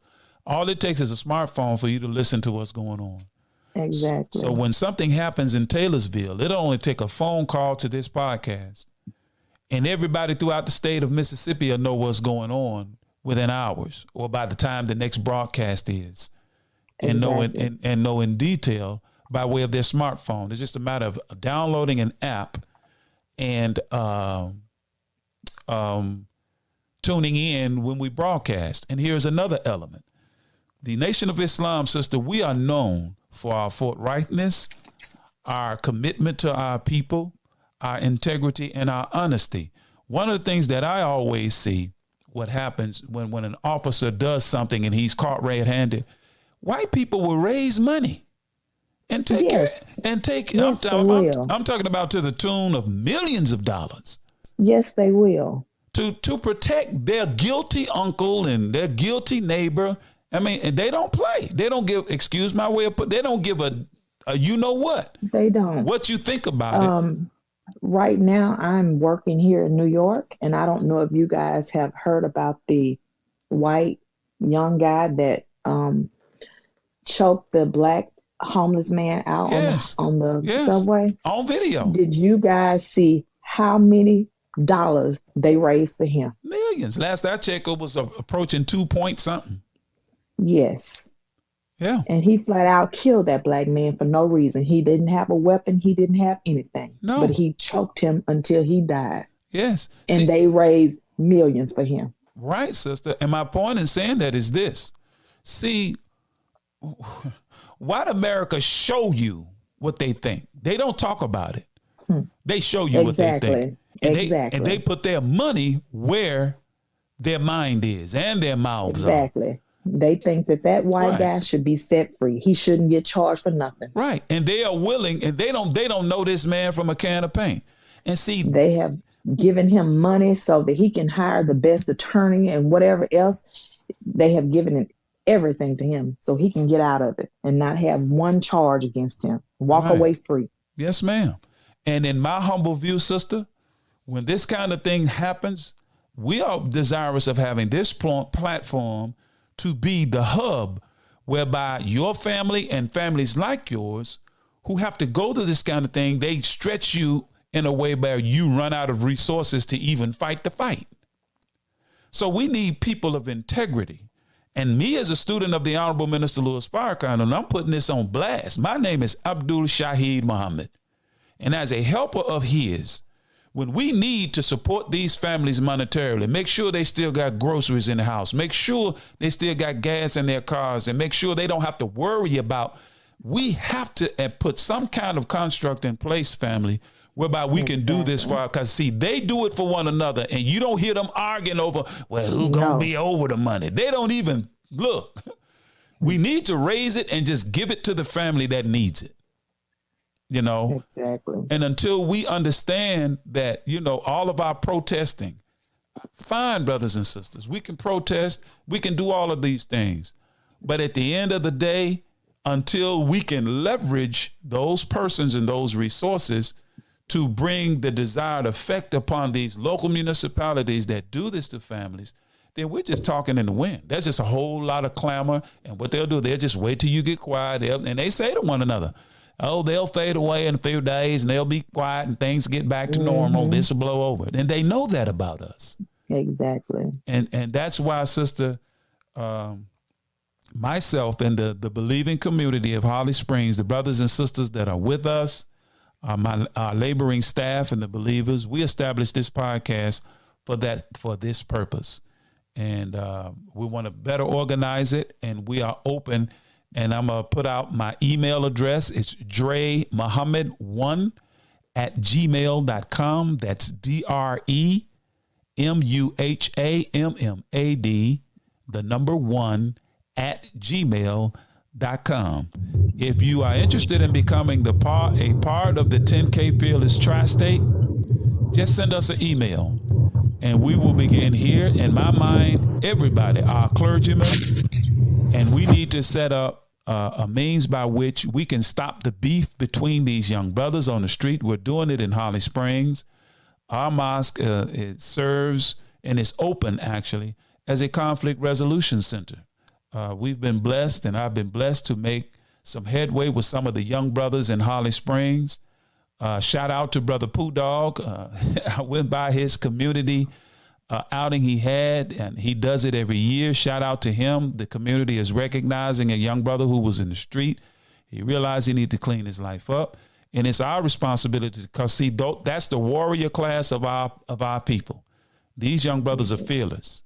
All it takes is a smartphone for you to listen to what's going on. Exactly. So when something happens in Taylorsville, it'll only take a phone call to this podcast, and everybody throughout the state of Mississippi will know what's going on within hours or by the time the next broadcast is, and know in detail by way of their smartphone. It's just a matter of downloading an app and tuning in when we broadcast. And here's another element. The Nation of Islam, sister, we are known for our forthrightness, our commitment to our people, our integrity, and our honesty. One of the things that I always see what happens when an officer does something and he's caught red-handed, white people will raise money and take I'm talking about to the tune of millions of dollars. Yes, they will. To protect their guilty uncle and their guilty neighbor. I mean, and they don't play. They don't give, excuse my way of put, they don't give a you know what. They don't. What you think about it? Right now, I'm working here in New York, and I don't know if you guys have heard about the white young guy that choked the black homeless man out on the subway. On video. Did you guys see how many dollars they raised for him? Millions. Last I checked, it was approaching 2 point something. Yes. Yeah. And he flat out killed that black man for no reason. He didn't have a weapon. He didn't have anything. No. But he choked him until he died. Yes. And they raised millions for him. Right, sister. And my point in saying that is this. See, white America show you what they think. They don't talk about it. They show you what they think. And they put their money where their mind is and their mouths are. Exactly. They think that white guy should be set free. He shouldn't get charged for nothing. Right. And they are willing, and they don't know this man from a can of paint. And see, they have given him money so that he can hire the best attorney and whatever else. They have given everything to him so he can get out of it and not have one charge against him. Walk away free. Yes, ma'am. And in my humble view, sister, when this kind of thing happens, we are desirous of having this platform to be the hub whereby your family and families like yours who have to go to this kind of thing, they stretch you in a way where you run out of resources to even fight the fight. So we need people of integrity. And me as a student of the Honorable Minister Louis Farrakhan, and I'm putting this on blast. My name is Abdul Shaheed Muhammad. And as a helper of his, when we need to support these families monetarily, make sure they still got groceries in the house, make sure they still got gas in their cars, and make sure they don't have to worry about, we have to put some kind of construct in place, family, whereby we can do this for, because see, they do it for one another, and you don't hear them arguing over, well, who's gonna be over the money? They don't even look. We need to raise it and just give it to the family that needs it. You know, exactly. And until we understand that, you know, all of our protesting, fine, brothers and sisters, we can protest, we can do all of these things. But at the end of the day, until we can leverage those persons and those resources to bring the desired effect upon these local municipalities that do this to families, then we're just talking in the wind. There's just a whole lot of clamor. And what they'll do, they'll just wait till you get quiet. And they say to one another, oh, they'll fade away in a few days and they'll be quiet and things get back to normal. This will blow over. And they know that about us. Exactly. And that's why, sister, myself and the believing community of Holly Springs, the brothers and sisters that are with us, our laboring staff and the believers, we established this podcast for this purpose. And we want to better organize it, and we are open. And I'm going to put out my email address. It's dremuhammad1@gmail.com. That's DREMUHAMMAD, the number 1@gmail.com. If you are interested in becoming a part of the 10K Fearless Tri-State, just send us an email, and we will begin here. In my mind, everybody, our clergymen, and we need to set up a means by which we can stop the beef between these young brothers on the street. We're doing it in Holly Springs. Our mosque it serves, and it's open actually, as a conflict resolution center. We've been blessed, and I've been blessed to make some headway with some of the young brothers in Holly Springs. Shout out to Brother Pooh Dog. I went by his community outing he had, and he does it every year. Shout out to him. The community is recognizing a young brother who was in the street. He realized he needed to clean his life up, and it's our responsibility, because see, that's the warrior class of our people. These young brothers are fearless,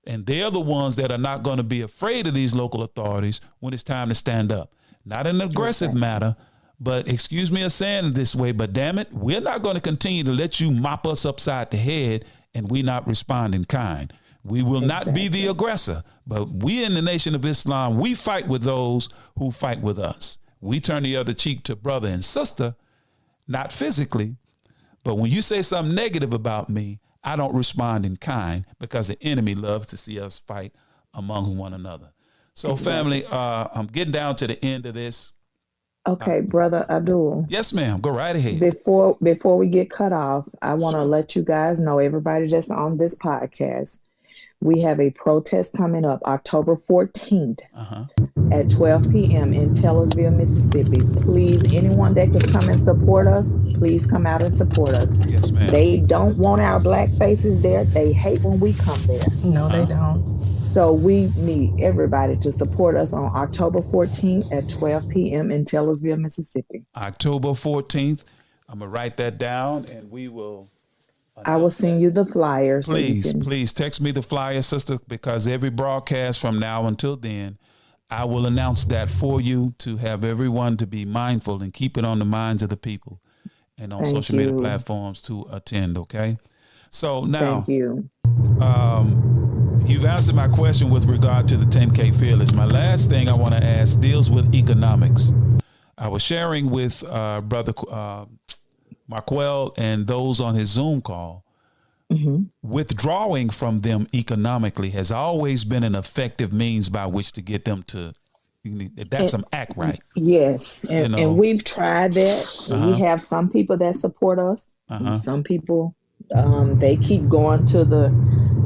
and they're the ones that are not going to be afraid of these local authorities when it's time to stand up. Not in an aggressive manner, but excuse me for saying it this way, but damn it, we're not going to continue to let you mop us upside the head and we not respond in kind. We will not be the aggressor, but we in the Nation of Islam, we fight with those who fight with us. We turn the other cheek to brother and sister, not physically, but when you say something negative about me, I don't respond in kind, because the enemy loves to see us fight among one another. So family, I'm getting down to the end of this. Okay, Brother Abdul. Yes, ma'am. Go right ahead. Before we get cut off, I want to let you guys know, everybody that's on this podcast, we have a protest coming up October 14th at 12 p.m. in Taylorsville, Mississippi. Please, anyone that can come and support us, please come out and support us. Yes, ma'am. They don't want our black faces there. They hate when we come there. No, they don't. So we need everybody to support us on October 14th at 12 p.m. in Taylorsville, Mississippi. October 14th. I'm going to write that down, and we will. I will send you the flyer. Please text me the flyer, sister, because every broadcast from now until then, I will announce that for you, to have everyone to be mindful and keep it on the minds of the people, and on social media platforms to attend. Okay. So now, thank you. You've answered my question with regard to the 10K Fearless. My last thing I want to ask deals with economics. I was sharing with Brother Marquell and those on his Zoom call. Withdrawing from them economically has always been an effective means by which to get them to, that's some act right. Yes, and we've tried that. We have some people that support us. Some people, they keep going to the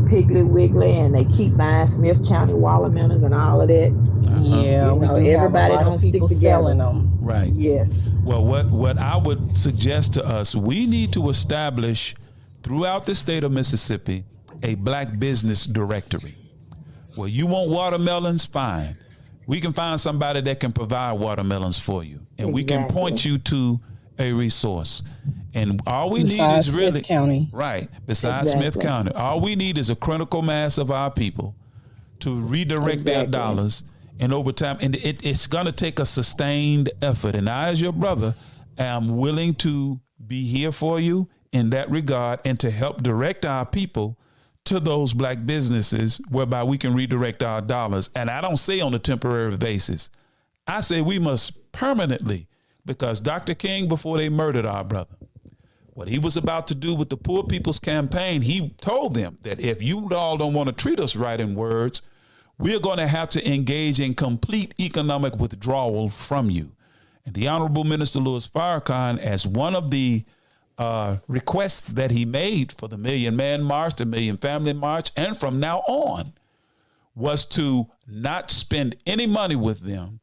Piggly Wiggly, and they keep buying Smith County watermelons and all of that. Yeah, everybody don't stick together. Selling them. Right. Yes. Well, what I would suggest to us, we need to establish throughout the state of Mississippi a black business directory. Well, you want watermelons? Fine. We can find somebody that can provide watermelons for you, and we can point you to a resource. And all we need is really Smith County. Right. Besides Smith County, all we need is a critical mass of our people to redirect their dollars. And over time, and it's going to take a sustained effort. And I, as your brother, am willing to be here for you in that regard, and to help direct our people to those black businesses whereby we can redirect our dollars. And I don't say on a temporary basis. I say we must permanently, because Dr. King, before they murdered our brother, what he was about to do with the Poor People's Campaign, he told them that if you all don't want to treat us right in words, we're going to have to engage in complete economic withdrawal from you. And the Honorable Minister Louis Farrakhan, as one of the requests that he made for the Million Man March, the Million Family March, and from now on, was to not spend any money with them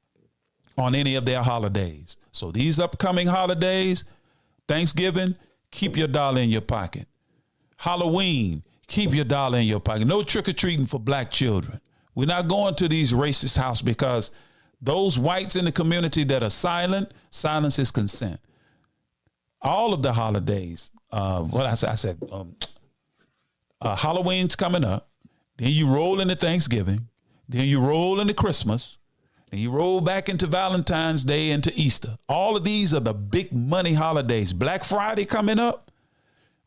on any of their holidays. So these upcoming holidays, Thanksgiving, keep your dollar in your pocket. Halloween, keep your dollar in your pocket. No trick-or-treating for black children. We're not going to these racist houses because those whites in the community that are silent, silence is consent. All of the holidays, Halloween's coming up. Then you roll into Thanksgiving. Then you roll into Christmas. And you roll back into Valentine's Day, into Easter. All of these are the big money holidays. Black Friday coming up.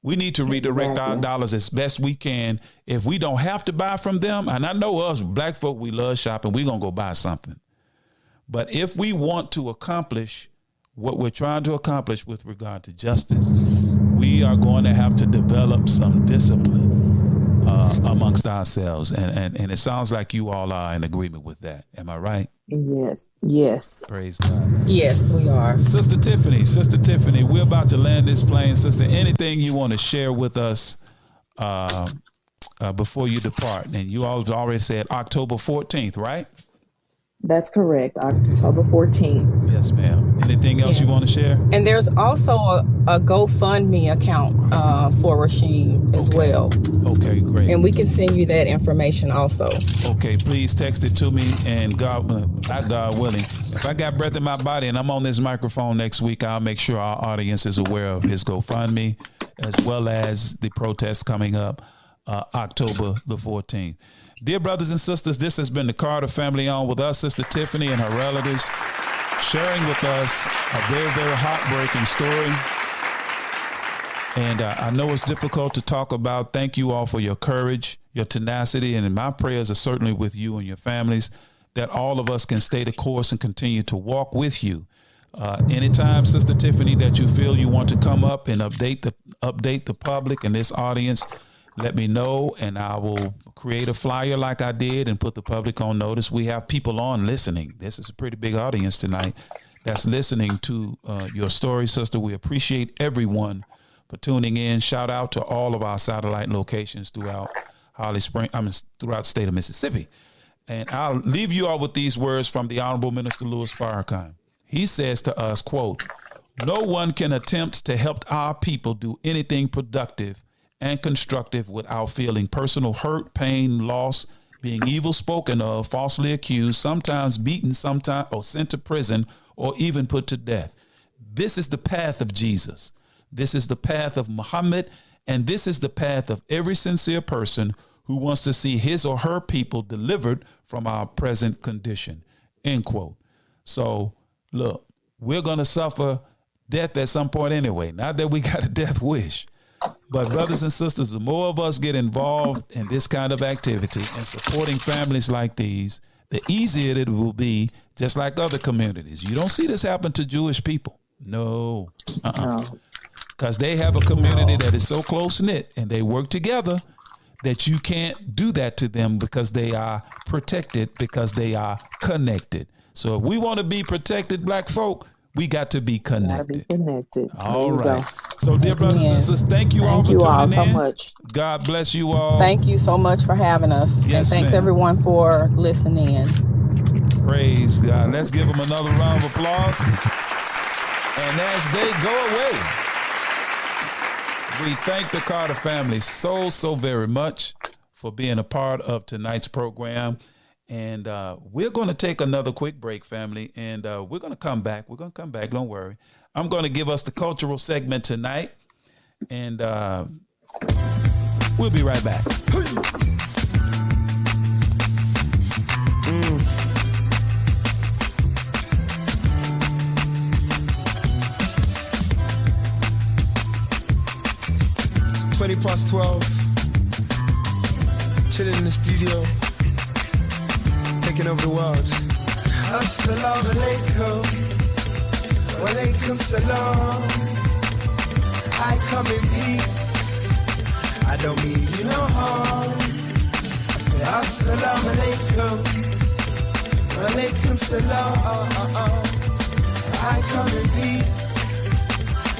We need to redirect our dollars as best we can. If we don't have to buy from them, and I know us black folk, we love shopping. We're going to go buy something. But if we want to accomplish what we're trying to accomplish with regard to justice, we are going to have to develop some discipline amongst ourselves. And it sounds like you all are in agreement with that. Am I right? Yes. Praise God. Yes, we are. Sister Tiffany, we're about to land this plane. Sister, anything you want to share with us before you depart? And you all have already said October 14th, right? That's correct. October 14th. Yes, ma'am. Anything else you want to share? And there's also a GoFundMe account for Rasheem as well. Okay, great. And we can send you that information also. Okay, please text it to me, and not God willing, if I got breath in my body and I'm on this microphone next week, I'll make sure our audience is aware of his GoFundMe as well as the protest coming up October the 14th. Dear brothers and sisters, this has been the Carter family on with us, Sister Tiffany and her relatives, sharing with us a very, very heartbreaking story. And I know it's difficult to talk about. Thank you all for your courage, your tenacity, and my prayers are certainly with you and your families, that all of us can stay the course and continue to walk with you. Anytime, Sister Tiffany, that you feel you want to come up and update the public and this audience, let me know, and I will create a flyer like I did and put the public on notice. We have people on listening. This is a pretty big audience tonight that's listening to your story, sister. We appreciate everyone for tuning in. Shout out to all of our satellite locations throughout throughout the state of Mississippi. And I'll leave you all with these words from the Honorable Minister Louis Farrakhan. He says to us, quote, "No one can attempt to help our people do anything productive and constructive without feeling personal hurt, pain, loss, being evil spoken of, falsely accused, sometimes beaten, sometimes or sent to prison, or even put to death. This is the path of Jesus. This is the path of Muhammad, and this is the path of every sincere person who wants to see his or her people delivered from our present condition." End quote. So, look, we're going to suffer death at some point anyway. Not that we got a death wish. But brothers and sisters, the more of us get involved in this kind of activity and supporting families like these, the easier it will be, just like other communities. You don't see this happen to Jewish people. No. Because they have a community that is so close-knit and they work together that you can't do that to them because they are protected, because they are connected. So if we want to be protected, black folk, we got to be connected. All right. So, dear brothers and sisters, thank you all for tuning in. Much. God bless you all. Thank you so much for having us. Yes, and thanks everyone for listening in. Praise God. Let's give them another round of applause. And as they go away, we thank the Carter family so very much for being a part of tonight's program. And we're going to take another quick break, family, and we're going to come back. Don't worry. I'm going to give us the cultural segment tonight, and we'll be right back. It's 20 past 12. Chilling in the studio. Taking over the world. Assalamu alaikum. Wa alaikum salam. I come in peace. I don't mean you no harm. I say assalamu alaikum. Wa alaikum salam. I come in peace.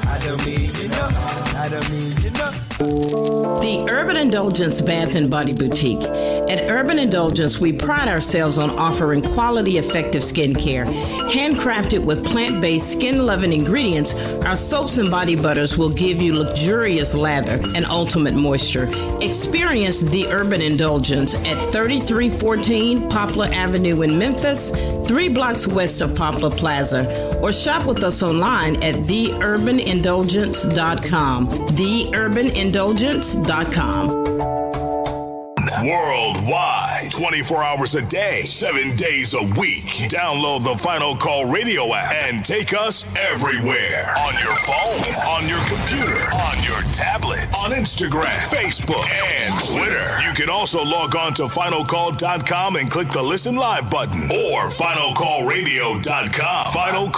I don't mean you no harm. I don't mean you no. The Urban Indulgence Bath and Body Boutique. At Urban Indulgence, we pride ourselves on offering quality, effective skincare. Handcrafted with plant-based, skin-loving ingredients, our soaps and body butters will give you luxurious lather and ultimate moisture. Experience The Urban Indulgence at 3314 Poplar Avenue in Memphis, 3 blocks west of Poplar Plaza, or shop with us online at theurbanindulgence.com. Theurbanindulgence.com. Worldwide, 24 hours a day, 7 days a week. Download the Final Call radio app and take us everywhere. On your phone, on your computer, on your tablet, on Instagram, Facebook, and Twitter. You can also log on to finalcall.com and click the Listen Live button or finalcallradio.com. Final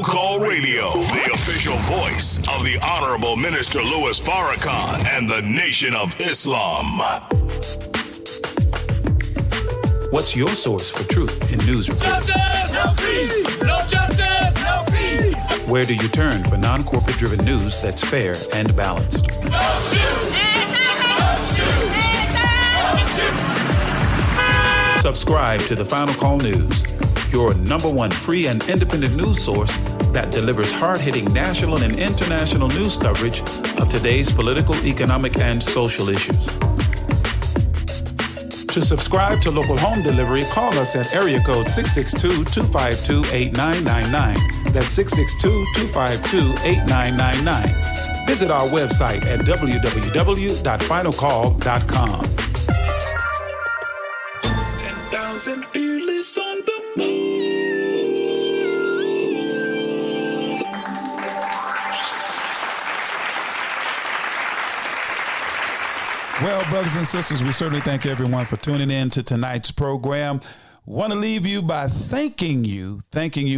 Call Radio, the official voice of the Honorable Minister Louis Farrakhan and the Nation of Islam. What's your source for truth in news reports? Justice, no peace. No justice, no peace. Where do you turn for non-corporate driven news that's fair and balanced? No shoot. No shoot. Subscribe to the Final Call News, your #1 free and independent news source that delivers hard-hitting national and international news coverage of today's political, economic, and social issues. To subscribe to local home delivery, call us at area code 662-252-8999. That's 662-252-8999. Visit our website at www.finalcall.com. 10,000 fearless on the move. Well, brothers and sisters, we certainly thank everyone for tuning in to tonight's program. Want to leave you by thanking you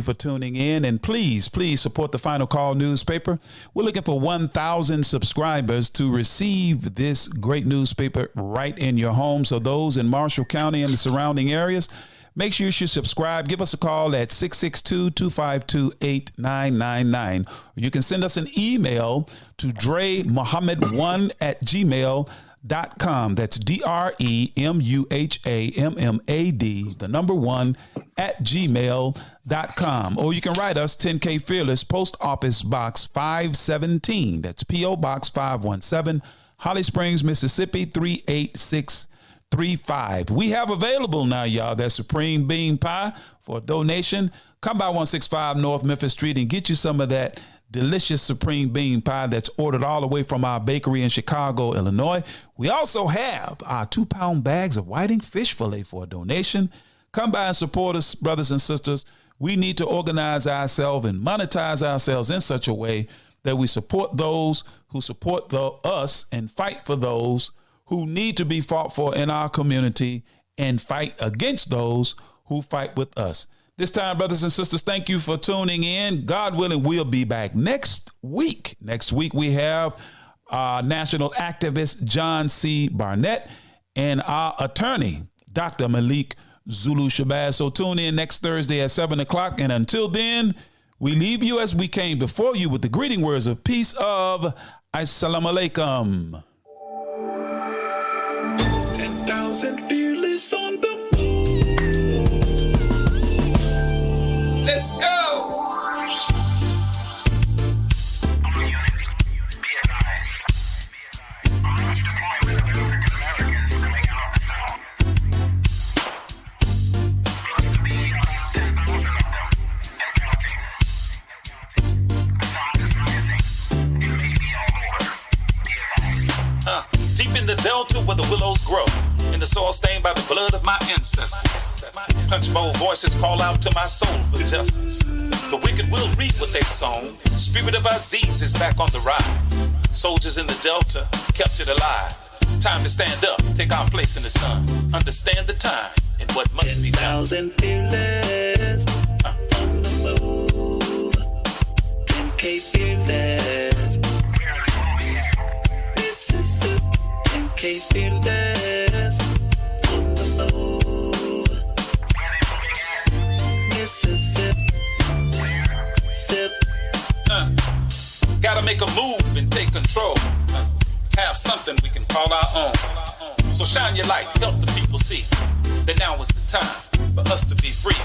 for tuning in. And please support the Final Call newspaper. We're looking for 1,000 subscribers to receive this great newspaper right in your home. So those in Marshall County and the surrounding areas, make sure you should subscribe. Give us a call at 662-252-8999. You can send us an email to dremuhammad1 at gmail.com. That's DREMUHAMMAD, the number 1 at gmail.com. Or you can write us 10K Fearless, Post Office Box 517. That's P.O. Box 517, Holly Springs, Mississippi 38635. We have available now, y'all, that Supreme Bean Pie for a donation. Come by 165 North Memphis Street and get you some of that delicious Supreme Bean Pie that's ordered all the way from our bakery in Chicago, Illinois. We also have our 2-pound bags of whiting fish fillet for a donation. Come by and support us, brothers and sisters. We need to organize ourselves and monetize ourselves in such a way that we support those who support us and fight for those who need to be fought for in our community and fight against those who fight with us. This time, brothers and sisters, thank you for tuning in. God willing, we'll be back next week. Next week, we have national activist John C. Barnett and our attorney, Dr. Malik Zulu Shabazz. So tune in next Thursday at 7 o'clock. And until then, we leave you as we came before you with the greeting words of peace of Assalamu alaikum. 10,000 fearless on the move. Let's go! Deep in the delta where the willows grow, in the soil stained by the blood of my ancestors. Punch bowl voices call out to my soul for justice. The wicked will reap what they've sown. Spirit of Aziz is back on the rise. Soldiers in the delta kept it alive. Time to stand up, take our place in the sun. Understand the time and what must be done. 10,000 fearless on the move. 10K fearless. This is it. 10K fearless on the move. Mississippi. Gotta make a move and take control. have something we can call our own. So shine your light, help the people see that now is the time for us to be free.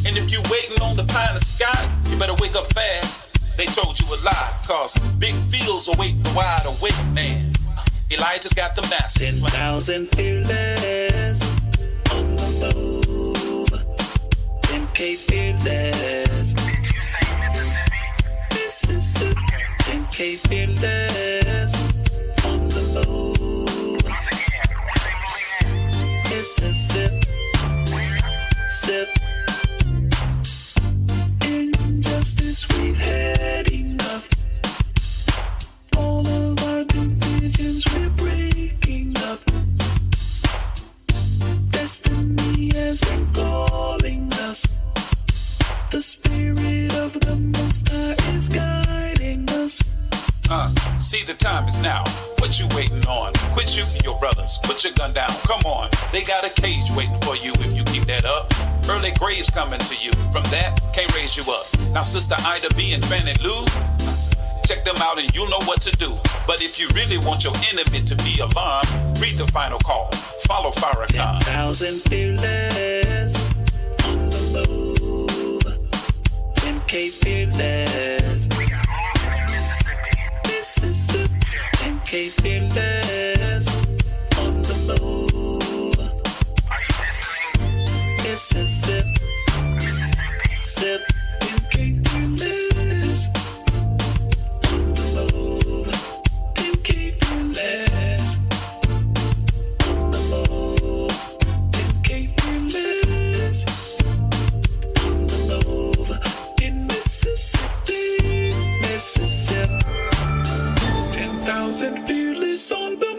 And if you waiting on the pie in the sky, you better wake up fast. They told you a lie, cause big fields await the wide awake man. Elijah's got the massive 10,000 fearless on the move. 10K fearless. Mississippi. 10K fearless on the move. Mississippi. Sip. Injustice we've had enough. All of our divisions we're breaking up. Destiny has been calling us. The spirit of the Most High is guiding us. See, the time is now. What you waiting on? Quit shooting your brothers. Put your gun down. Come on. They got a cage waiting for you if you keep that up. Early graves coming to you. From that, can't raise you up. Now, Sister Ida B and Fannie Lou, check them out and you'll know what to do. But if you really want your enemy to be alarmed, read the final call. Follow Farrakhan. 10,000 fearless on the move. 10K fearless. Mississippi. 10K fearless on the move. Mississippi. Sip. 10K fearless on the move. 10K fearless on the move. 10K fearless on the move. In Mississippi, Mississippi. 10,000 fearless on the